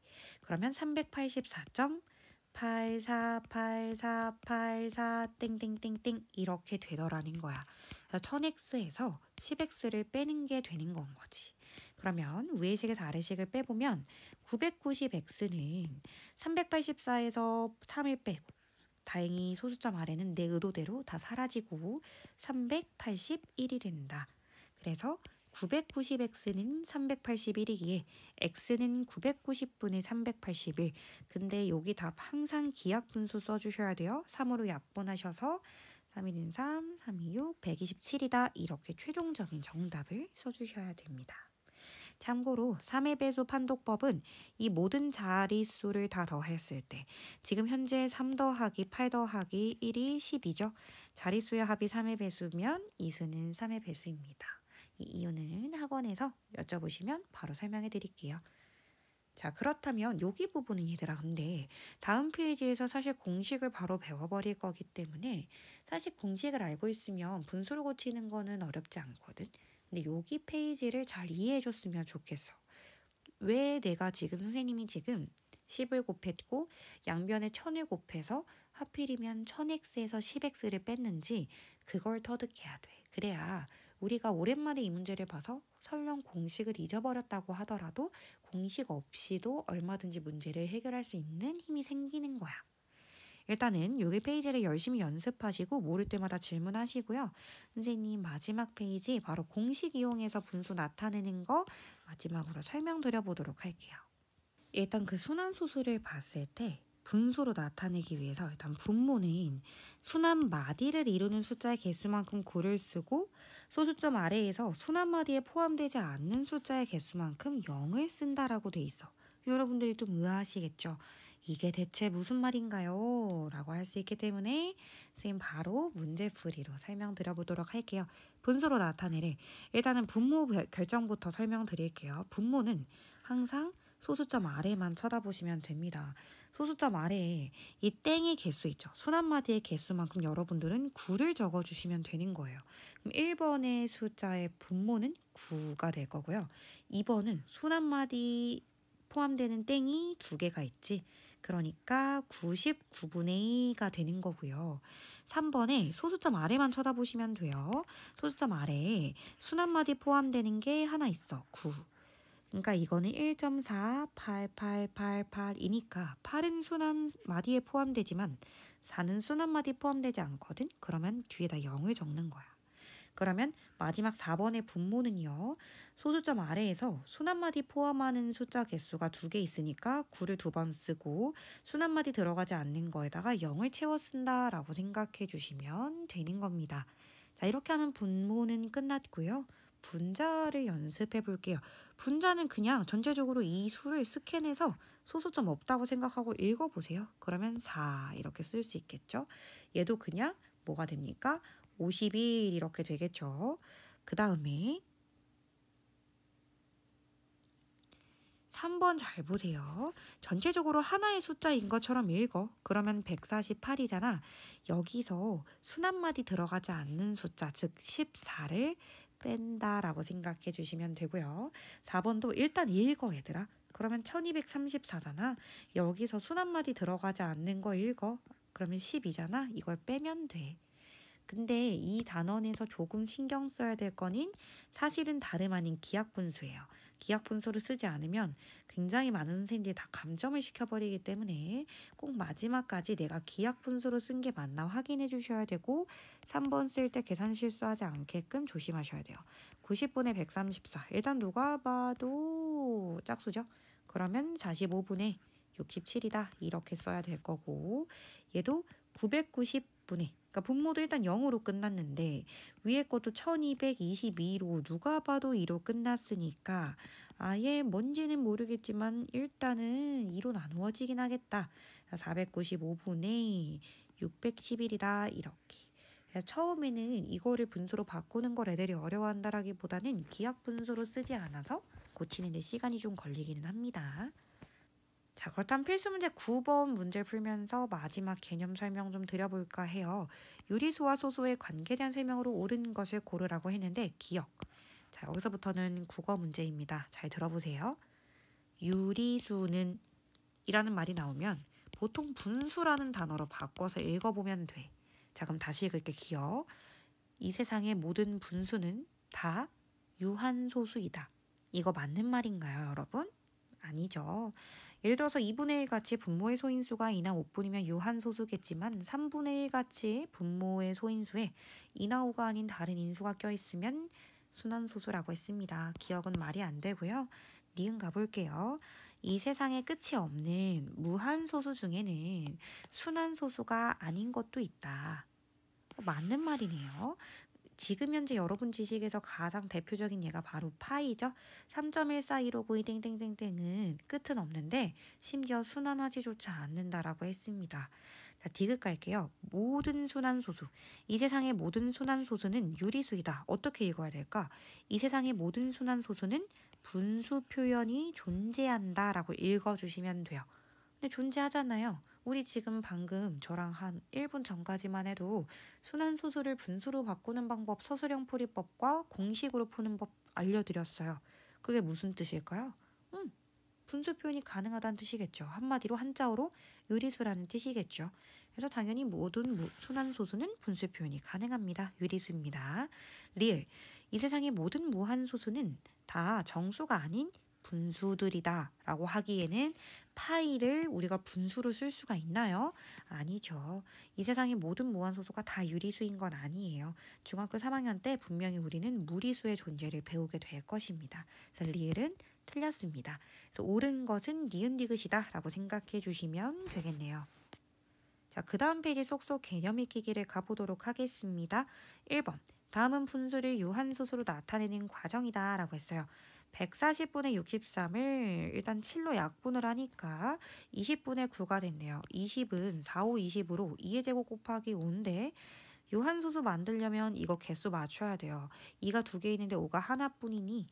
그러면 384.848484 땡땡땡땡 이렇게 되더라는 거야. 1000x에서 10x를 빼는 게 되는 건 거지. 그러면 위의 식에서 아래 식을 빼보면 990x는 384에서 3을 빼고 다행히 소수점 아래는 내 의도대로 다 사라지고 381이 된다. 그래서 990x는 381이기에 x는 990분의 381. 근데 여기 답 항상 기하 분수 써주셔야 돼요. 3으로 약분하셔서 3, 3, 3, 6, 127이다. 이렇게 최종적인 정답을 써주셔야 됩니다. 참고로 3의 배수 판독법은 이 모든 자릿수를 다 더했을 때 지금 현재 3 더하기 8 더하기 1이 10이죠. 자릿수의 합이 3의 배수면 이 수는 3의 배수입니다. 이 이유는 학원에서 여쭤보시면 바로 설명해 드릴게요. 자, 그렇다면 여기 부분은 얘들아 근데 다음 페이지에서 사실 공식을 바로 배워버릴 거기 때문에 사실 공식을 알고 있으면 분수를 고치는 거는 어렵지 않거든. 근데 여기 페이지를 잘 이해해 줬으면 좋겠어. 왜 내가 지금 선생님이 지금 10을 곱했고 양변에 1000을 곱해서 하필이면 1000x에서 10x를 뺐는지 그걸 터득해야 돼. 그래야 우리가 오랜만에 이 문제를 봐서 설령 공식을 잊어버렸다고 하더라도 공식 없이도 얼마든지 문제를 해결할 수 있는 힘이 생기는 거야. 일단은 여기 페이지를 열심히 연습하시고 모를 때마다 질문하시고요. 선생님 마지막 페이지 바로 공식 이용해서 분수 나타내는 거 마지막으로 설명드려보도록 할게요. 일단 그 순환소수를 봤을 때 분수로 나타내기 위해서 일단 분모는 순환마디를 이루는 숫자의 개수만큼 9를 쓰고 소수점 아래에서 순환마디에 포함되지 않는 숫자의 개수만큼 0을 쓴다라고 돼 있어. 여러분들이 좀 의아하시겠죠? 이게 대체 무슨 말인가요? 라고 할 수 있기 때문에 선생님 바로 문제풀이로 설명드려보도록 할게요. 분수로 나타내래. 일단은 분모 결정부터 설명드릴게요. 분모는 항상 소수점 아래만 쳐다보시면 됩니다. 소수점 아래에 이 땡의 개수 있죠. 순한마디의 개수만큼 여러분들은 9를 적어주시면 되는 거예요. 그럼 1번의 숫자의 분모는 9가 될 거고요. 2번은 순한마디 포함되는 땡이 2개가 있지. 그러니까 99분의 2가 되는 거고요. 3번에 소수점 아래만 쳐다보시면 돼요. 소수점 아래에 순한마디 포함되는 게 하나 있어. 9. 그러니까 이거는 1.4, 8888이니까 8은 순한마디에 포함되지만 4는 순한마디 포함되지 않거든. 그러면 뒤에다 0을 적는 거야. 그러면 마지막 4번의 분모는요. 소수점 아래에서 순한마디 포함하는 숫자 개수가 2개 있으니까 9를 2번 쓰고 순한마디 들어가지 않는 거에다가 0을 채워 쓴다라고 생각해 주시면 되는 겁니다. 자, 이렇게 하면 분모는 끝났고요. 분자를 연습해 볼게요. 분자는 그냥 전체적으로 이 수를 스캔해서 소수점 없다고 생각하고 읽어보세요. 그러면 4 이렇게 쓸 수 있겠죠. 얘도 그냥 뭐가 됩니까? 51 이렇게 되겠죠. 그 다음에 3번 잘 보세요. 전체적으로 하나의 숫자인 것처럼 읽어. 그러면 148이잖아. 여기서 순한마디 들어가지 않는 숫자, 즉 14를 뺀다라고 생각해 주시면 되고요. 4번도 일단 읽어 얘들아. 그러면 1234잖아. 여기서 순한마디 들어가지 않는 거 읽어. 그러면 12잖아. 이걸 빼면 돼. 근데 이 단원에서 조금 신경 써야 될 거는 사실은 다름 아닌 기하분수예요. 기하분수를 쓰지 않으면 굉장히 많은 선생님들이 다 감점을 시켜버리기 때문에 꼭 마지막까지 내가 기하분수로 쓴 게 맞나 확인해 주셔야 되고 3번 쓸 때 계산 실수하지 않게끔 조심하셔야 돼요. 90분의 134. 일단 누가 봐도 짝수죠. 그러면 45분의 67이다. 이렇게 써야 될 거고 얘도 990분의 그러니까 분모도 일단 0으로 끝났는데 위에 것도 1222로 누가 봐도 2로 끝났으니까 아예 뭔지는 모르겠지만 일단은 2로 나누어지긴 하겠다. 495분의 611이다 이렇게. 그래서 처음에는 이거를 분수로 바꾸는 걸 애들이 어려워한다라기보다는 기하 분수로 쓰지 않아서 고치는 데 시간이 좀 걸리기는 합니다. 자, 그렇다면 필수 문제 9번 문제 풀면서 마지막 개념 설명 좀 드려볼까 해요. 유리수와 소수의 관계에 대한 설명으로 옳은 것을 고르라고 했는데 기억. 자, 여기서부터는 국어 문제입니다. 잘 들어보세요. 유리수는 이라는 말이 나오면 보통 분수라는 단어로 바꿔서 읽어보면 돼. 자, 그럼 다시 읽을게. 기억. 이 세상의 모든 분수는 다 유한소수이다. 이거 맞는 말인가요, 여러분? 아니죠. 예를 들어서 2분의 1 같이 분모의 소인수가 2나 5분이면 유한소수겠지만 3분의 1 같이 분모의 소인수에 2나 5가 아닌 다른 인수가 껴있으면 순한소수라고 했습니다. 기억은 말이 안 되고요. 니은 가볼게요. 이 세상에 끝이 없는 무한소수 중에는 순한소수가 아닌 것도 있다. 맞는 말이네요. 지금 현재 여러분 지식에서 가장 대표적인 예가 바로 파이죠. 3.141592 땡땡땡땡은 끝은 없는데 심지어 순환하지조차 않는다라고 했습니다. 자, 디귿 갈게요. 모든 순환소수. 이 세상의 모든 순환소수는 유리수이다. 어떻게 읽어야 될까? 이 세상의 모든 순환소수는 분수 표현이 존재한다라고 읽어주시면 돼요. 근데 존재하잖아요. 우리 지금 방금 저랑 한 1분 전까지만 해도 순환소수를 분수로 바꾸는 방법 서술형 풀이법과 공식으로 푸는 법 알려드렸어요. 그게 무슨 뜻일까요? 분수 표현이 가능하다는 뜻이겠죠. 한마디로 한자어로 유리수라는 뜻이겠죠. 그래서 당연히 모든 순환소수는 분수 표현이 가능합니다. 유리수입니다. 리을. 이 세상의 모든 무한소수는 다 정수가 아닌 분수들이다 라고 하기에는 파이를 우리가 분수로 쓸 수가 있나요? 아니죠. 이 세상의 모든 무한소수가 다 유리수인 건 아니에요. 중학교 3학년 때 분명히 우리는 무리수의 존재를 배우게 될 것입니다. 그래서 리을은 틀렸습니다. 그래서 옳은 것은 니은 디귿이다 라고 생각해 주시면 되겠네요. 자, 그 다음 페이지 쏙쏙 개념 익히기를 가보도록 하겠습니다. 1번. 다음은 분수를 유한소수로 나타내는 과정이다 라고 했어요. 140분의 63을 일단 7로 약분을 하니까 20분의 9가 됐네요. 20은 4, 5, 20으로 2의 제곱 곱하기 5인데 요한소수 만들려면 이거 개수 맞춰야 돼요. 2가 2개 있는데 5가 하나뿐이니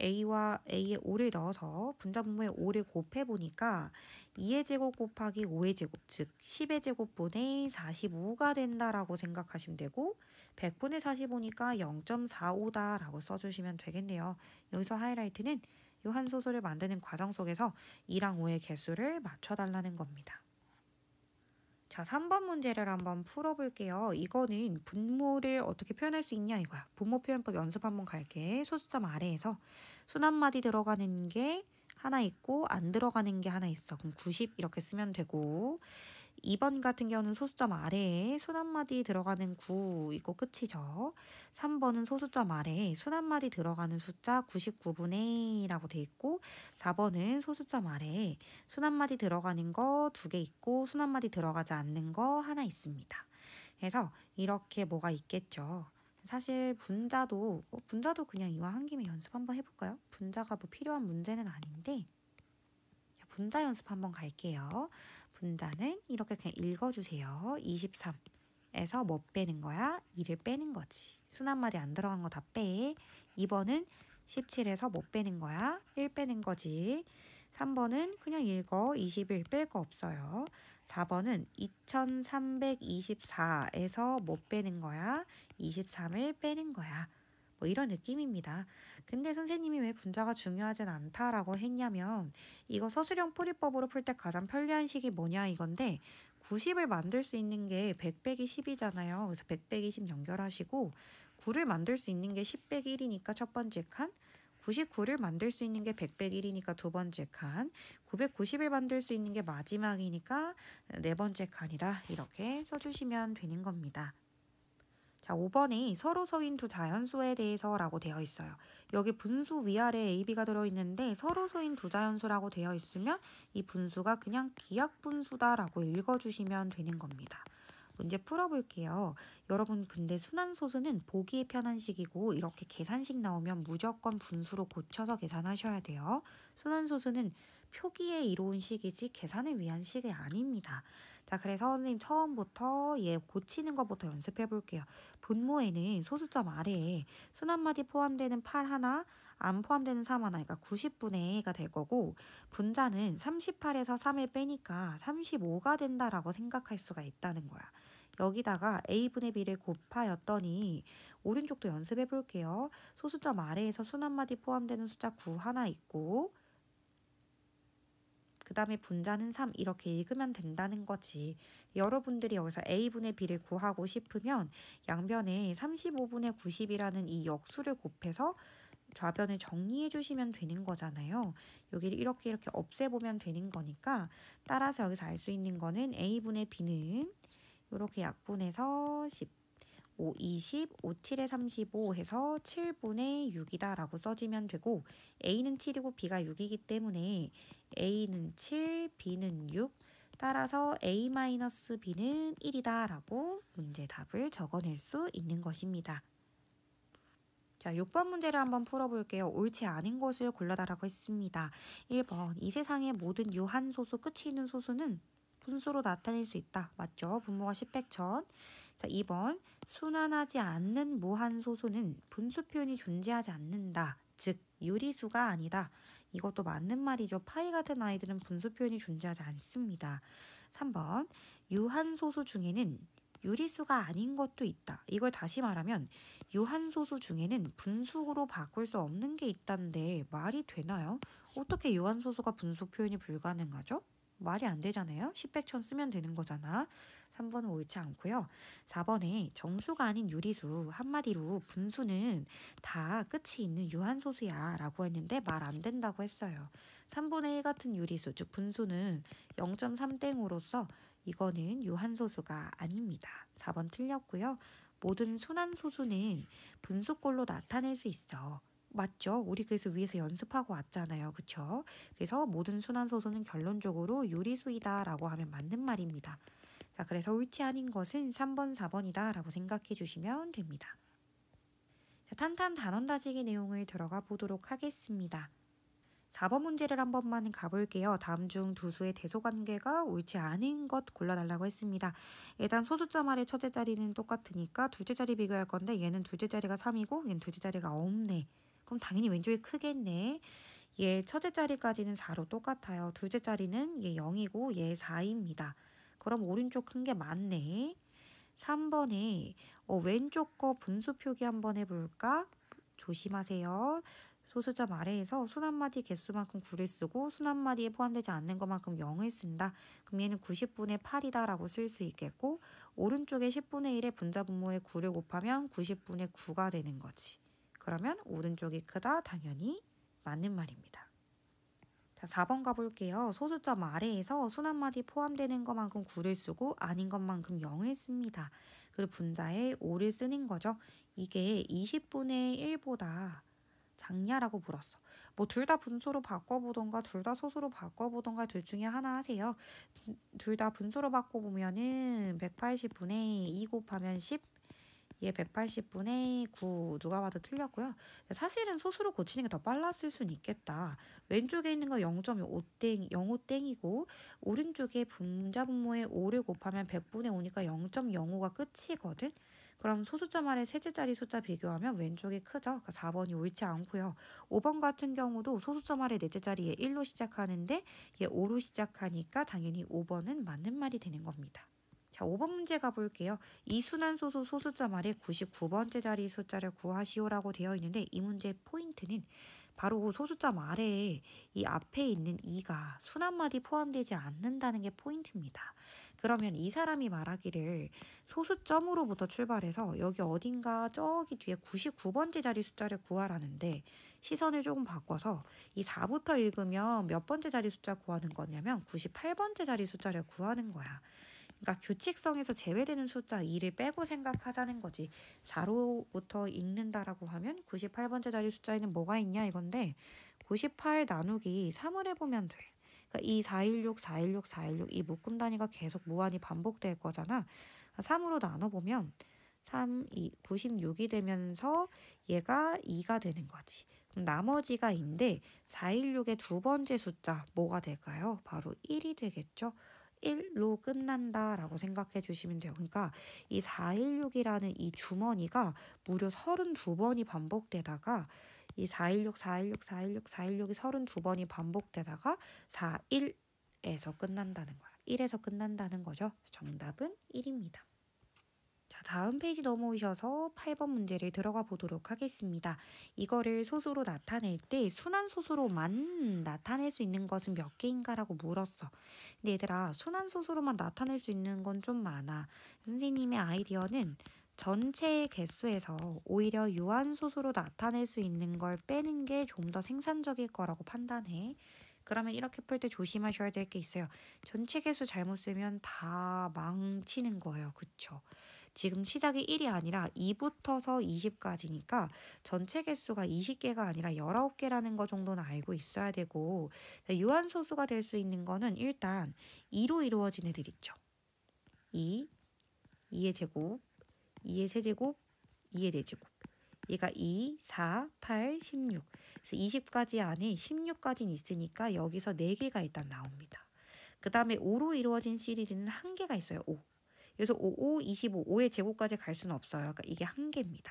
A와 A에 5를 넣어서 분자분모에 5를 곱해보니까 2의 제곱 곱하기 5의 제곱, 즉 10의 제곱분의 45가 된다라고 생각하시면 되고 100분의 45니까 0.45다라고 써주시면 되겠네요. 여기서 하이라이트는 요한소수를 만드는 과정 속에서 2랑 5의 개수를 맞춰달라는 겁니다. 자, 3번 문제를 한번 풀어볼게요. 이거는 분모를 어떻게 표현할 수 있냐 이거야. 분모 표현법 연습 한번 갈게. 소수점 아래에서 순 한 마디 들어가는 게 하나 있고 안 들어가는 게 하나 있어. 그럼 90 이렇게 쓰면 되고 2번 같은 경우는 소수점 아래에 순 한 마디 들어가는 9 있고 끝이죠. 3번은 소수점 아래에 순 한 마디 들어가는 숫자 99분의 라고 돼 있고 4번은 소수점 아래에 순 한 마디 들어가는 거 2개 있고 순 한 마디 들어가지 않는 거 하나 있습니다. 그래서 이렇게 뭐가 있겠죠. 사실 분자도 그냥 이와 한 김에 연습 한번 해볼까요? 분자가 뭐 필요한 문제는 아닌데 분자 연습 한번 갈게요. 분자는 이렇게 그냥 읽어주세요. 23에서 뭐 빼는 거야? 2를 빼는 거지. 순 한 마디 안 들어간 거 다 빼. 2번은 17에서 뭐 빼는 거야? 1 빼는 거지. 3번은 그냥 읽어. 21 뺄 거 없어요. 4번은 2324에서 뭐 빼는 거야? 23을 빼는 거야. 뭐 이런 느낌입니다. 근데 선생님이 왜 분자가 중요하진 않다라고 했냐면 이거 서술형 풀이법으로 풀 때 가장 편리한 식이 뭐냐 이건데 90을 만들 수 있는 게 100 빼기 10이잖아요. 그래서 100 빼기 10 연결하시고 9를 만들 수 있는 게 10 빼기 1이니까 첫 번째 칸 99를 만들 수 있는 게 100 빼기 1이니까 두 번째 칸 990을 만들 수 있는 게 마지막이니까 네 번째 칸이다. 이렇게 써주시면 되는 겁니다. 자, 5번에 서로 서인 두 자연수에 대해서라고 되어 있어요. 여기 분수 위아래 AB가 들어있는데 서로 서인 두 자연수라고 되어 있으면 이 분수가 그냥 기하분수다라고 읽어주시면 되는 겁니다. 문제 풀어볼게요. 여러분 근데 순환소수는 보기에 편한 식이고 이렇게 계산식 나오면 무조건 분수로 고쳐서 계산하셔야 돼요. 순환소수는 표기에 이로운 식이지 계산을 위한 식이 아닙니다. 자, 그래서 선생님 처음부터 얘 고치는 것부터 연습해 볼게요. 분모에는 소수점 아래에 순 한 마디 포함되는 8 하나, 안 포함되는 3 하나, 그러니까 90분의 1가 될 거고 분자는 38에서 3을 빼니까 35가 된다라고 생각할 수가 있다는 거야. 여기다가 A분의 B를 곱하였더니 오른쪽도 연습해 볼게요. 소수점 아래에서 순 한 마디 포함되는 숫자 9 하나 있고 그 다음에 분자는 3 이렇게 읽으면 된다는 거지. 여러분들이 여기서 A분의 B를 구하고 싶으면 양변에 35분의 90이라는 이 역수를 곱해서 좌변을 정리해 주시면 되는 거잖아요. 여기를 이렇게 없애보면 되는 거니까 따라서 여기서 알 수 있는 거는 A분의 B는 이렇게 약분해서 10, 5, 20, 5, 7에 35 해서 7분의 6이다 라고 써지면 되고 A는 7이고 B가 6이기 때문에 A는 7, B는 6 따라서 A-B는 1이다 라고 문제 답을 적어낼 수 있는 것입니다. 자, 6번 문제를 한번 풀어볼게요. 옳지 않은 것을 골라달라고 했습니다. 1번 이 세상의 모든 유한소수 끝이 있는 소수는 분수로 나타낼 수 있다. 맞죠? 분모가 10백천. 자, 2번 순환하지 않는 무한소수는 분수 표현이 존재하지 않는다. 즉 유리수가 아니다. 이것도 맞는 말이죠. 파이 같은 아이들은 분수 표현이 존재하지 않습니다. 3번 유한소수 중에는 유리수가 아닌 것도 있다. 이걸 다시 말하면 유한소수 중에는 분수로 바꿀 수 없는 게 있다는데 말이 되나요? 어떻게 유한소수가 분수 표현이 불가능하죠? 말이 안 되잖아요. 10백천 쓰면 되는 거잖아. 3번은 옳지 않고요. 4번에 정수가 아닌 유리수, 한마디로 분수는 다 끝이 있는 유한소수야 라고 했는데 말 안 된다고 했어요. 3분의 1 같은 유리수, 즉 분수는 0.3땡으로서 이거는 유한소수가 아닙니다. 4번 틀렸고요. 모든 순환소수는 분수꼴로 나타낼 수 있어. 맞죠? 우리 그래서 위에서 연습하고 왔잖아요. 그쵸? 그래서 모든 순환소수는 결론적으로 유리수이다 라고 하면 맞는 말입니다. 자, 그래서 옳지 않은 것은 3번, 4번이다 라고 생각해 주시면 됩니다. 자, 탄탄 단원 다지기 내용을 들어가 보도록 하겠습니다. 4번 문제를 한 번만 가볼게요. 다음 중 두 수의 대소관계가 옳지 않은 것 골라달라고 했습니다. 일단 소수점 말의 첫째 자리는 똑같으니까 둘째 자리 비교할 건데 얘는 둘째 자리가 3이고 얘는 둘째 자리가 없네. 그럼 당연히 왼쪽이 크겠네. 얘 첫째 자리까지는 4로 똑같아요. 둘째 자리는 얘 0이고 얘 4입니다. 그럼 오른쪽 큰 게 맞네. 3번에 왼쪽 거 분수 표기 한번 해볼까? 조심하세요. 소수점 아래에서 순 한마디 개수만큼 9를 쓰고 순 한마디에 포함되지 않는 것만큼 0을 쓴다. 그럼 얘는 90분의 8이다 라고 쓸 수 있겠고 오른쪽에 10분의 1의 분자분모에 9를 곱하면 90분의 9가 되는 거지. 그러면 오른쪽이 크다. 당연히 맞는 말입니다. 자, 4번 가볼게요. 소수점 아래에서 순 한마디 포함되는 것만큼 9를 쓰고 아닌 것만큼 0을 씁니다. 그리고 분자에 5를 쓰는 거죠. 이게 20분의 1보다 작냐라고 물었어. 뭐 둘 다 분수로 바꿔보던가 둘 다 소수로 바꿔보던가 둘 중에 하나 하세요. 둘 다 분수로 바꿔보면은 180분의 2 곱하면 10, 얘 180분의 9 누가 봐도 틀렸고요. 사실은 소수로 고치는 게 더 빨랐을 수는 있겠다. 왼쪽에 있는 거 0.5땡, 05땡이고 오른쪽에 분자분모에 5를 곱하면 100분의 5니까 0.05가 끝이거든. 그럼 소수점 아래 셋째 자리 숫자 비교하면 왼쪽이 크죠. 그러니까 4번이 옳지 않고요. 5번 같은 경우도 소수점 아래 넷째 자리에 1로 시작하는데 얘 5로 시작하니까 당연히 5번은 맞는 말이 되는 겁니다. 자, 5번 문제 가볼게요. 이순환 소수 소수점 아래 99번째 자리 숫자를 구하시오라고 되어 있는데 이 문제의 포인트는 바로 소수점 아래에 이 앞에 있는 2가 순 한마디 포함되지 않는다는 게 포인트입니다. 그러면 이 사람이 말하기를 소수점으로부터 출발해서 여기 어딘가 저기 뒤에 99번째 자리 숫자를 구하라는데 시선을 조금 바꿔서 이 4부터 읽으면 몇 번째 자리 숫자 구하는 거냐면 98번째 자리 숫자를 구하는 거야. 그러니까 규칙성에서 제외되는 숫자 2를 빼고 생각하자는 거지. 4로부터 읽는다라고 하면 98번째 자리 숫자에는 뭐가 있냐 이건데 98 나누기 3을 해보면 돼. 그러니까 이 416, 416, 416 이 묶음 단위가 계속 무한히 반복될 거잖아. 3으로 나눠보면 3, 2, 96이 되면서 얘가 2가 되는 거지. 그럼 나머지가 2인데 416의 두 번째 숫자 뭐가 될까요? 바로 1이 되겠죠. 1로 끝난다 라고 생각해 주시면 돼요. 그러니까 이 416이라는 이 주머니가 무려 32번이 반복되다가 이 416, 416, 416, 416이 32번이 반복되다가 41에서 끝난다는 거야. 1에서 끝난다는 거죠. 정답은 1입니다. 자, 다음 페이지 넘어오셔서 8번 문제를 들어가 보도록 하겠습니다. 이거를 소수로 나타낼 때 순한 소수로만 나타낼 수 있는 것은 몇 개인가라고 물었어. 근데 얘들아, 순한 소수로만 나타낼 수 있는 건 좀 많아. 선생님의 아이디어는 전체의 개수에서 오히려 유한소수로 나타낼 수 있는 걸 빼는 게 좀 더 생산적일 거라고 판단해. 그러면 이렇게 풀 때 조심하셔야 될 게 있어요. 전체 개수 잘못 쓰면 다 망치는 거예요. 그쵸? 지금 시작이 1이 아니라 2부터서 20까지니까 전체 개수가 20개가 아니라 19개라는 거 정도는 알고 있어야 되고 유한소수가 될 수 있는 거는 일단 2로 이루어진 애들 있죠. 2, 2의 제곱, 2의 세제곱, 2의 4제곱. 얘가 2, 4, 8, 16. 그래서 20까지 안에 16까지는 있으니까 여기서 4개가 일단 나옵니다. 그 다음에 5로 이루어진 시리즈는 1개가 있어요. 5. 그래서 5, 5, 25, 5의 제곱까지 갈 수는 없어요. 그러니까 이게 1개입니다.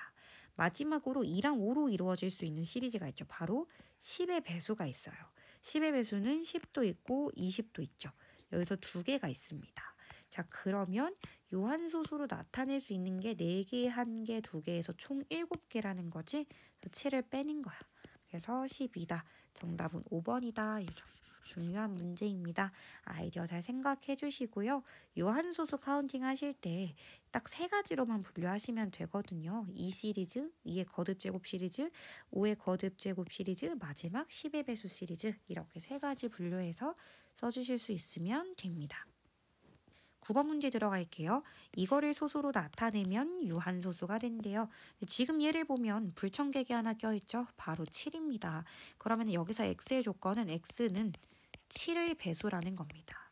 마지막으로 2랑 5로 이루어질 수 있는 시리즈가 있죠. 바로 10의 배수가 있어요. 10의 배수는 10도 있고 20도 있죠. 여기서 2개가 있습니다. 자, 그러면 유한소수로 나타낼 수 있는 게 4개, 1개, 2개에서 총 7개라는 거지. 그래서 7을 빼는 거야. 그래서 12다. 정답은 5번이다. 중요한 문제입니다. 아이디어 잘 생각해 주시고요. 유한소수 카운팅 하실 때 딱 3가지로만 분류하시면 되거든요. 2 시리즈, 2의 거듭제곱 시리즈, 5의 거듭제곱 시리즈, 마지막 10의 배수 시리즈 이렇게 3가지 분류해서 써주실 수 있으면 됩니다. 9번 문제 들어갈게요. 이거를 소수로 나타내면 유한소수가 된대요. 지금 얘를 보면 불청객이 하나 껴있죠. 바로 7입니다. 그러면 여기서 x의 조건은 x는 7의 배수라는 겁니다.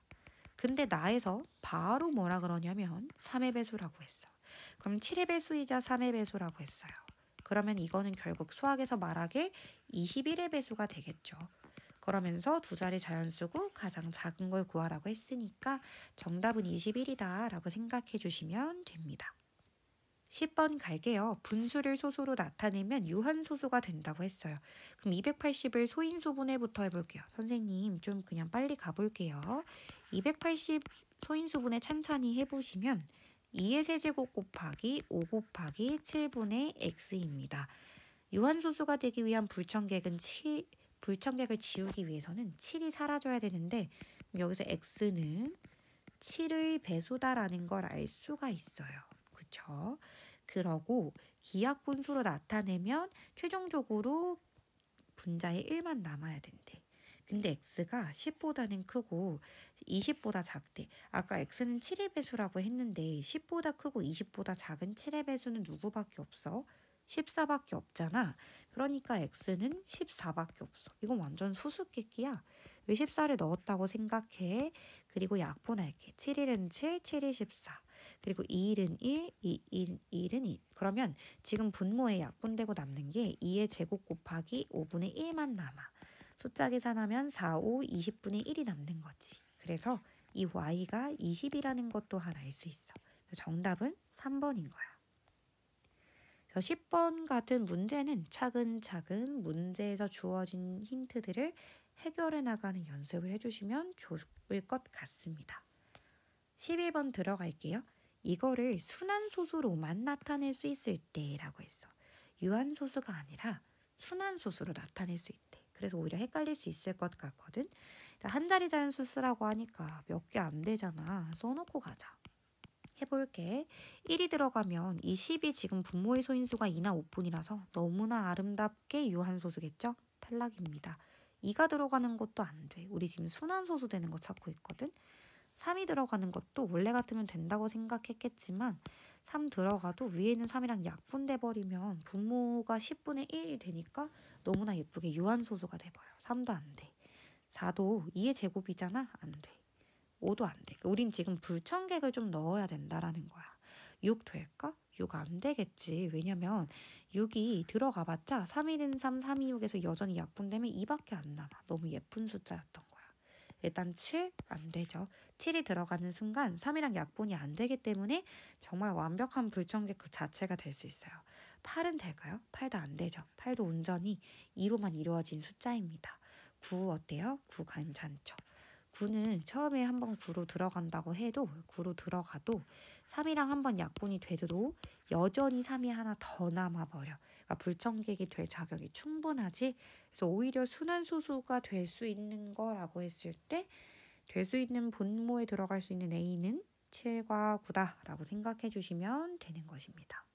근데 나에서 바로 뭐라 그러냐면 3의 배수라고 했어. 그럼 7의 배수이자 3의 배수라고 했어요. 그러면 이거는 결국 수학에서 말하길 21의 배수가 되겠죠. 그러면서 두 자리 자연수고 가장 작은 걸 구하라고 했으니까 정답은 21이다 라고 생각해 주시면 됩니다. 10번 갈게요. 분수를 소수로 나타내면 유한소수가 된다고 했어요. 그럼 280을 소인수분해부터 해볼게요. 선생님 좀 그냥 빨리 가볼게요. 280 소인수분해 찬찬히 해보시면 2의 세제곱 곱하기 5 곱하기 7분의 x입니다. 유한소수가 되기 위한 불청객을 지우기 위해서는 7이 사라져야 되는데 여기서 x는 7의 배수다라는 걸 알 수가 있어요. 그쵸? 그러고 기하분수로 나타내면 최종적으로 분자에 1만 남아야 된대. 근데 x가 10보다는 크고 20보다 작대. 아까 x는 7의 배수라고 했는데 10보다 크고 20보다 작은 7의 배수는 누구밖에 없어? 14밖에 없잖아. 그러니까 x는 14밖에 없어. 이건 완전 수수께끼야. 왜 14를 넣었다고 생각해? 그리고 약분할게. 7일은 7, 7이 14. 그리고 2일은 1, 1은 1. 그러면 지금 분모에 약분되고 남는 게 2의 제곱 곱하기 5분의 1만 남아. 숫자 계산하면 4, 5, 20분의 1이 남는 거지. 그래서 이 y가 20이라는 것 또한 알 수 있어. 정답은 3번인 거야. 10번 같은 문제는 차근차근 문제에서 주어진 힌트들을 해결해 나가는 연습을 해주시면 좋을 것 같습니다. 11번 들어갈게요. 이거를 순환소수로만 나타낼 수 있을 때라고 했어. 유한소수가 아니라 순환소수로 나타낼 수 있대. 그래서 오히려 헷갈릴 수 있을 것 같거든. 한 자리 자연수 쓰라고 하니까 몇 개 안 되잖아. 써놓고 가자. 해볼게. 1이 들어가면 이 10이 지금 분모의 소인수가 2나 5분이라서 너무나 아름답게 유한소수겠죠? 탈락입니다. 2가 들어가는 것도 안 돼. 우리 지금 순환소수 되는 거 찾고 있거든. 3이 들어가는 것도 원래 같으면 된다고 생각했겠지만 3 들어가도 위에는 3이랑 약분돼 버리면 분모가 10분의 1이 되니까 너무나 예쁘게 유한소수가 돼버려. 3도 안 돼. 4도 2의 제곱이잖아? 안 돼. 5도 안 돼. 우린 지금 불청객을 좀 넣어야 된다라는 거야. 6 될까? 6 안 되겠지. 왜냐면 6이 들어가봤자 3일은 3, 3이 6에서 여전히 약분되면 2밖에 안 남아. 너무 예쁜 숫자였던 거야. 일단 7 안 되죠. 7이 들어가는 순간 3이랑 약분이 안 되기 때문에 정말 완벽한 불청객 그 자체가 될 수 있어요. 8은 될까요? 8도 안 되죠. 8도 온전히 2로만 이루어진 숫자입니다. 9 어때요? 9 괜찮죠. 9는 처음에 한번 9로 들어간다고 해도 9로 들어가도 3이랑 한번 약분이 돼도 여전히 3이 하나 더 남아버려. 그러니까 불청객이 될 자격이 충분하지. 그래서 오히려 순환소수가 될 수 있는 거라고 했을 때 될 수 있는 분모에 들어갈 수 있는 A는 7과 9다라고 생각해 주시면 되는 것입니다.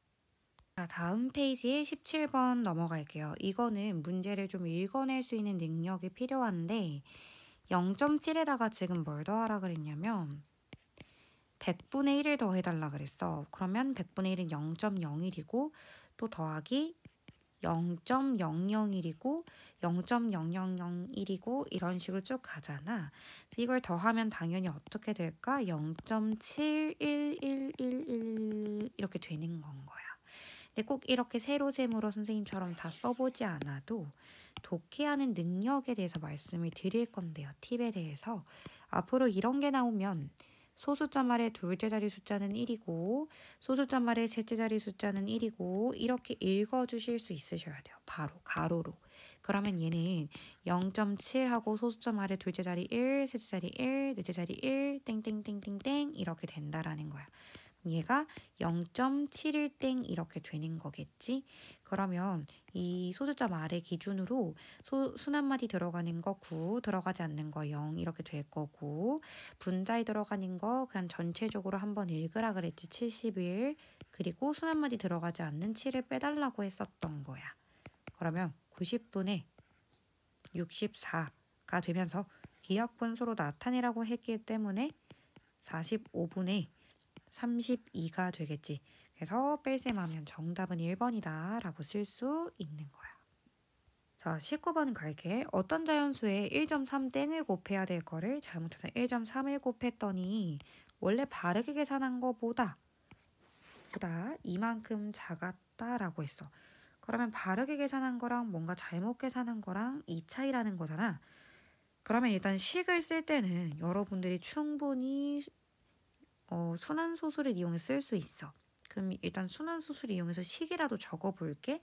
자, 다음 페이지에 17번 넘어갈게요. 이거는 문제를 좀 읽어낼 수 있는 능력이 필요한데 0.7에다가 지금 뭘 더하라 그랬냐면 100분의 1을 더해달라 그랬어. 그러면 100분의 1은 0.01이고 또 더하기 0.001이고 0.0001이고 이런 식으로 쭉 가잖아. 이걸 더하면 당연히 어떻게 될까? 0.71111 이렇게 되는 건 거야. 근데 꼭 이렇게 세로 세모로 선생님처럼 다 써보지 않아도 독해하는 능력에 대해서 말씀을 드릴 건데요. 팁에 대해서. 앞으로 이런 게 나오면 소수점 말의 둘째 자리 숫자는 1이고 소수점 말의 셋째 자리 숫자는 1이고 이렇게 읽어주실 수 있으셔야 돼요. 바로 가로로. 그러면 얘는 0.7하고 소수점 말의 둘째 자리 1, 셋째 자리 1, 넷째 자리 1, 땡땡땡땡땡 이렇게 된다라는 거야. 얘가 0.71땡 이렇게 되는 거겠지. 그러면 이 소수점 아래 기준으로 순한마디 들어가는 거 9, 들어가지 않는 거 0 이렇게 될 거고 분자에 들어가는 거 그냥 전체적으로 한번 읽으라 그랬지. 71 그리고 순한마디 들어가지 않는 7을 빼달라고 했었던 거야. 그러면 90분의 64가 되면서 기하분수로 나타내라고 했기 때문에 45분의 32가 되겠지. 그래서 뺄셈하면 정답은 1번이다 라고 쓸 수 있는 거야. 자, 19번 갈게. 어떤 자연수에 1.3땡을 곱해야 될 거를 잘못해서 1.3을 곱했더니 원래 바르게 계산한 거보다 이만큼 작았다라고 했어. 그러면 바르게 계산한 거랑 뭔가 잘못 계산한 거랑 이 차이라는 거잖아. 그러면 일단 식을 쓸 때는 여러분들이 충분히 순환소수를 이용해 쓸 수 있어. 그럼 일단 순환소수를 이용해서 식이라도 적어볼게.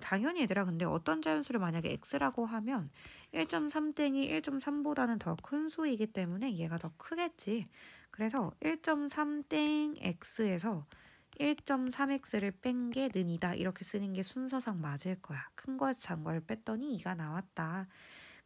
당연히 얘들아, 근데 어떤 자연수를 만약에 x라고 하면 1.3땡이 1.3보다는 더 큰 수이기 때문에 얘가 더 크겠지. 그래서 1.3땡 x에서 1.3x를 뺀 게 는이다. 이렇게 쓰는 게 순서상 맞을 거야. 큰 거에서 작은 거를 뺐더니 2가 나왔다.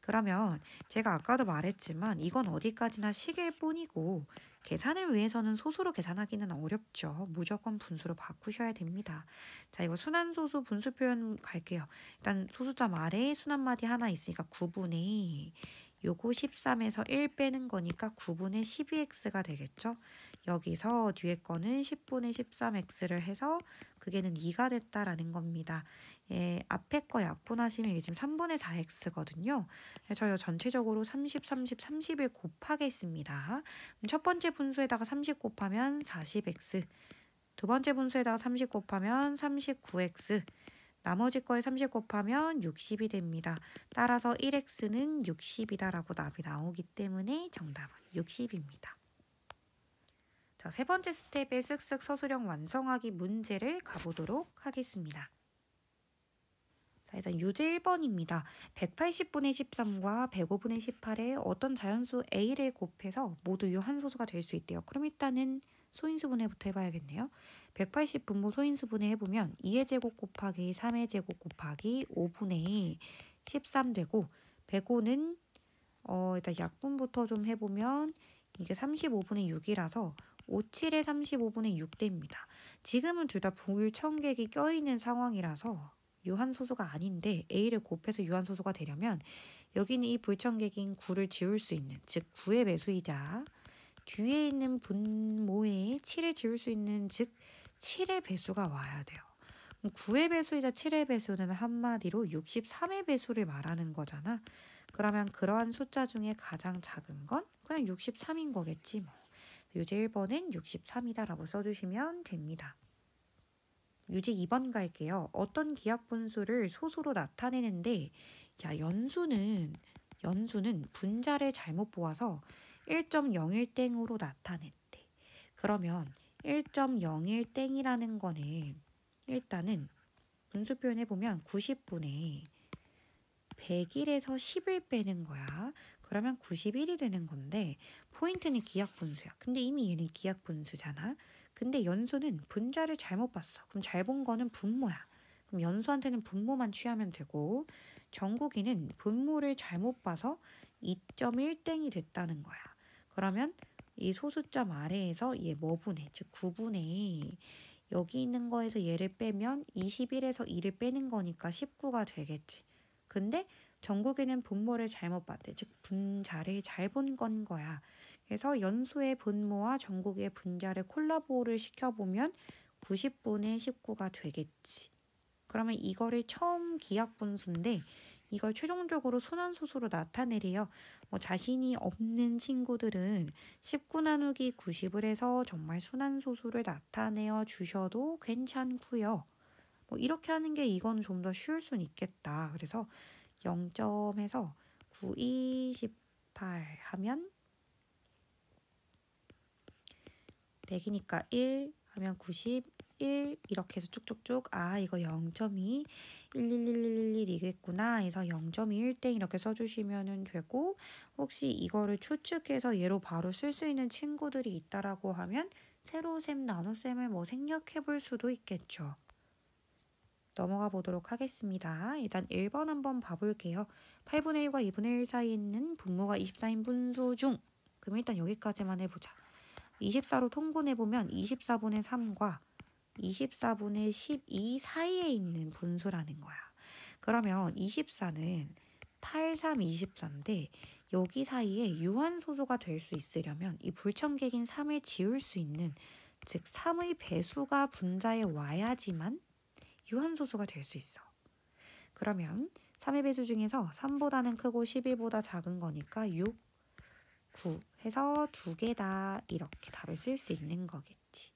그러면 제가 아까도 말했지만 이건 어디까지나 식일 뿐이고 계산을 위해서는 소수로 계산하기는 어렵죠. 무조건 분수로 바꾸셔야 됩니다. 자, 이거 순환소수 분수 표현 갈게요. 일단 소수점 아래에 순환마디 하나 있으니까 9분의 요거 13에서 1 빼는 거니까 9분의 12x가 되겠죠. 여기서 뒤에 거는 10분의 13x를 해서 그게는 2가 됐다라는 겁니다. 예, 앞에 거 약분하시면 이게 지금 3분의 4x거든요. 그래서 전체적으로 30, 30, 30을 곱하겠습니다. 그럼 첫 번째 분수에다가 30 곱하면 40x, 두 번째 분수에다가 30 곱하면 39x, 나머지 거에 30 곱하면 60이 됩니다. 따라서 1x는 60이다라고 답이 나오기 때문에 정답은 60입니다. 자, 세 번째 스텝의 쓱쓱 서술형 완성하기 문제를 가보도록 하겠습니다. 자, 일단 유제 1번입니다. 180분의 13과 105분의 18에 어떤 자연수 a를 곱해서 모두 유한소수가 될 수 있대요. 그럼 일단은 소인수분해부터 해봐야겠네요. 180 분모 소인수분해 해보면 2의 제곱 곱하기 3의 제곱 곱하기 5분의 13 되고 105는 일단 약분부터 좀 해보면 이게 35분의 6이라서 57에 35분의 6 됩니다. 지금은 둘 다 불청객이 껴있는 상황이라서 유한소수가 아닌데 a를 곱해서 유한소수가 되려면 여기는 이 불청객인 9를 지울 수 있는, 즉 9의 배수이자 뒤에 있는 분모에 7을 지울 수 있는, 즉 7의 배수가 와야 돼요. 그럼 9의 배수이자 7의 배수는 한마디로 63의 배수를 말하는 거잖아. 그러면 그러한 숫자 중에 가장 작은 건 그냥 63인 거겠지 뭐. 유제 1번은 63이다 라고 써주시면 됩니다. 유제 2번 갈게요. 어떤 기하분수를 소수로 나타내는데, 자, 연수는 분자를 잘못 보아서 1.01땡으로 나타냈대. 그러면 1.01땡이라는 거는 일단은 분수 표현해보면 90분의 101에서 10을 빼는 거야. 그러면 91이 되는 건데 포인트는 기하분수야. 근데 이미 얘는 기하분수잖아. 근데 연수는 분자를 잘못 봤어. 그럼 잘 본 거는 분모야. 그럼 연수한테는 분모만 취하면 되고 정국이는 분모를 잘못 봐서 2.1땡이 됐다는 거야. 그러면 이 소수점 아래에서 얘 뭐 분해, 즉 9분의 여기 있는 거에서 얘를 빼면 21에서 2를 빼는 거니까 19가 되겠지. 근데 정국이는 분모를 잘못 봤대. 즉 분자를 잘 본 건 거야. 그래서 연수의 분모와 정국의 분자를 콜라보를 시켜보면 90분의 19가 되겠지. 그러면 이거를 처음 기하분수인데 이걸 최종적으로 순환소수로 나타내래요. 자신이 없는 친구들은 19 나누기 90을 해서 정말 순환소수를 나타내어 주셔도 괜찮고요. 이렇게 하는 게 이건 좀 더 쉬울 순 있겠다. 그래서 0점에서 9, 28 하면 100이니까 1 하면 91 이렇게 해서 쭉쭉쭉 이거 0.2 11111이겠구나 해서 0.21땡 이렇게 써주시면 되고, 혹시 이거를 추측해서 얘로 바로 쓸 수 있는 친구들이 있다라고 하면 세로셈, 나눗셈을 생략해 볼 수도 있겠죠. 넘어가 보도록 하겠습니다. 일단 1번 한번 봐볼게요. 8분의 1과 2분의 1 사이에 있는 분모가 24인 분수 중, 그럼 일단 여기까지만 해보자. 24로 통분해보면 24분의 3과 24분의 12 사이에 있는 분수라는 거야. 그러면 24는 8, 3, 24인데 여기 사이에 유한소수가 될 수 있으려면 이 불청객인 3을 지울 수 있는, 즉 3의 배수가 분자에 와야지만 유한소수가 될 수 있어. 그러면 3의 배수 중에서 3보다는 크고 11보다 작은 거니까 6, 9 해서 2개다. 이렇게 답을 쓸 수 있는 거겠지.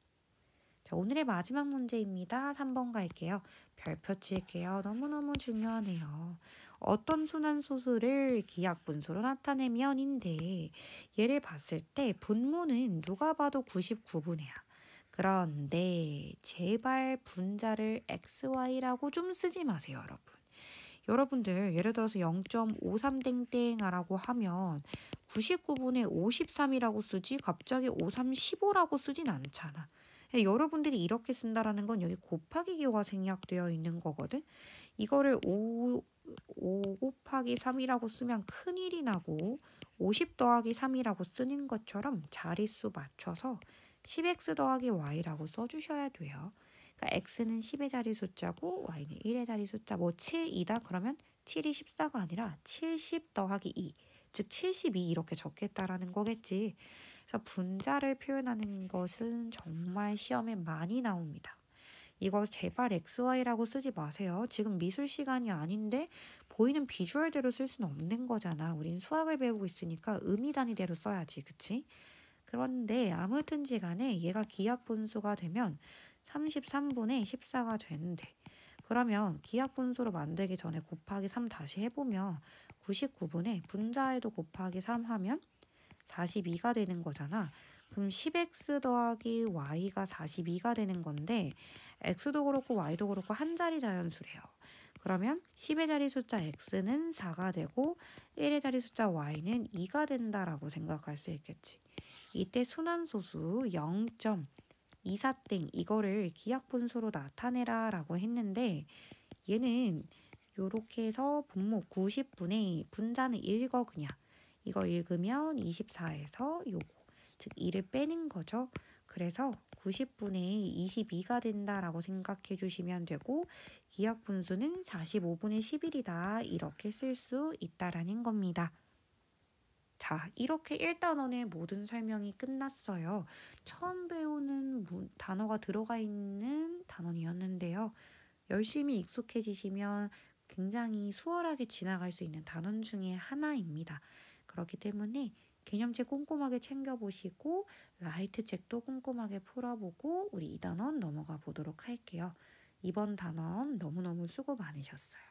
자, 오늘의 마지막 문제입니다. 3번 갈게요. 별표 칠게요. 너무너무 중요하네요. 어떤 순환소수를 기하분수로 나타내면인데 얘를 봤을 때 분모는 누가 봐도 99분해야. 그런데 제발 분자를 xy라고 좀 쓰지 마세요, 여러분. 여러분들 예를 들어서 0.53땡땡하라고 하면 99분의 53이라고 쓰지 갑자기 53, 15라고 쓰진 않잖아. 여러분들이 이렇게 쓴다라는 건 여기 곱하기 기호가 생략되어 있는 거거든. 이거를 5 곱하기 3이라고 쓰면 큰일이 나고 50 더하기 3이라고 쓰는 것처럼 자릿수 맞춰서 10x 더하기 y라고 써주셔야 돼요. 그러니까 x는 10의 자리 숫자고 y는 1의 자리 숫자. 뭐 7이다 그러면 7이 14가 아니라 70 더하기 2. 즉 72 이렇게 적겠다라는 거겠지. 그래서 분자를 표현하는 것은 정말 시험에 많이 나옵니다. 이거 제발 XY라고 쓰지 마세요. 지금 미술 시간이 아닌데 보이는 비주얼대로 쓸 수는 없는 거잖아. 우린 수학을 배우고 있으니까 의미 단위대로 써야지. 그치? 그런데 아무튼지 간에 얘가 기하분수가 되면 33분의 14가 되는데 그러면 기하분수로 만들기 전에 곱하기 3 다시 해보면 99분의 분자에도 곱하기 3 하면 42가 되는 거잖아. 그럼 10x 더하기 y가 42가 되는 건데 x도 그렇고 y도 그렇고 한 자리 자연수래요. 그러면 10의 자리 숫자 x는 4가 되고 1의 자리 숫자 y는 2가 된다라고 생각할 수 있겠지. 이때 순환소수 0.24땡 이거를 기하분수로 나타내라 라고 했는데 얘는 요렇게 해서 분모 90분의 분자는 읽어 그냥. 이거 읽으면 24에서 요거 즉 2를 빼는 거죠. 그래서 90분의 22가 된다라고 생각해 주시면 되고 기하분수는 45분의 11이다 이렇게 쓸 수 있다라는 겁니다. 자, 이렇게 1단원의 모든 설명이 끝났어요. 처음 배우는 단어가 들어가 있는 단원이었는데요. 열심히 익숙해지시면 굉장히 수월하게 지나갈 수 있는 단원 중에 하나입니다. 그렇기 때문에 개념책 꼼꼼하게 챙겨보시고 라이트 책도 꼼꼼하게 풀어보고 우리 2단원 넘어가 보도록 할게요. 이번 단원 너무너무 수고 많으셨어요.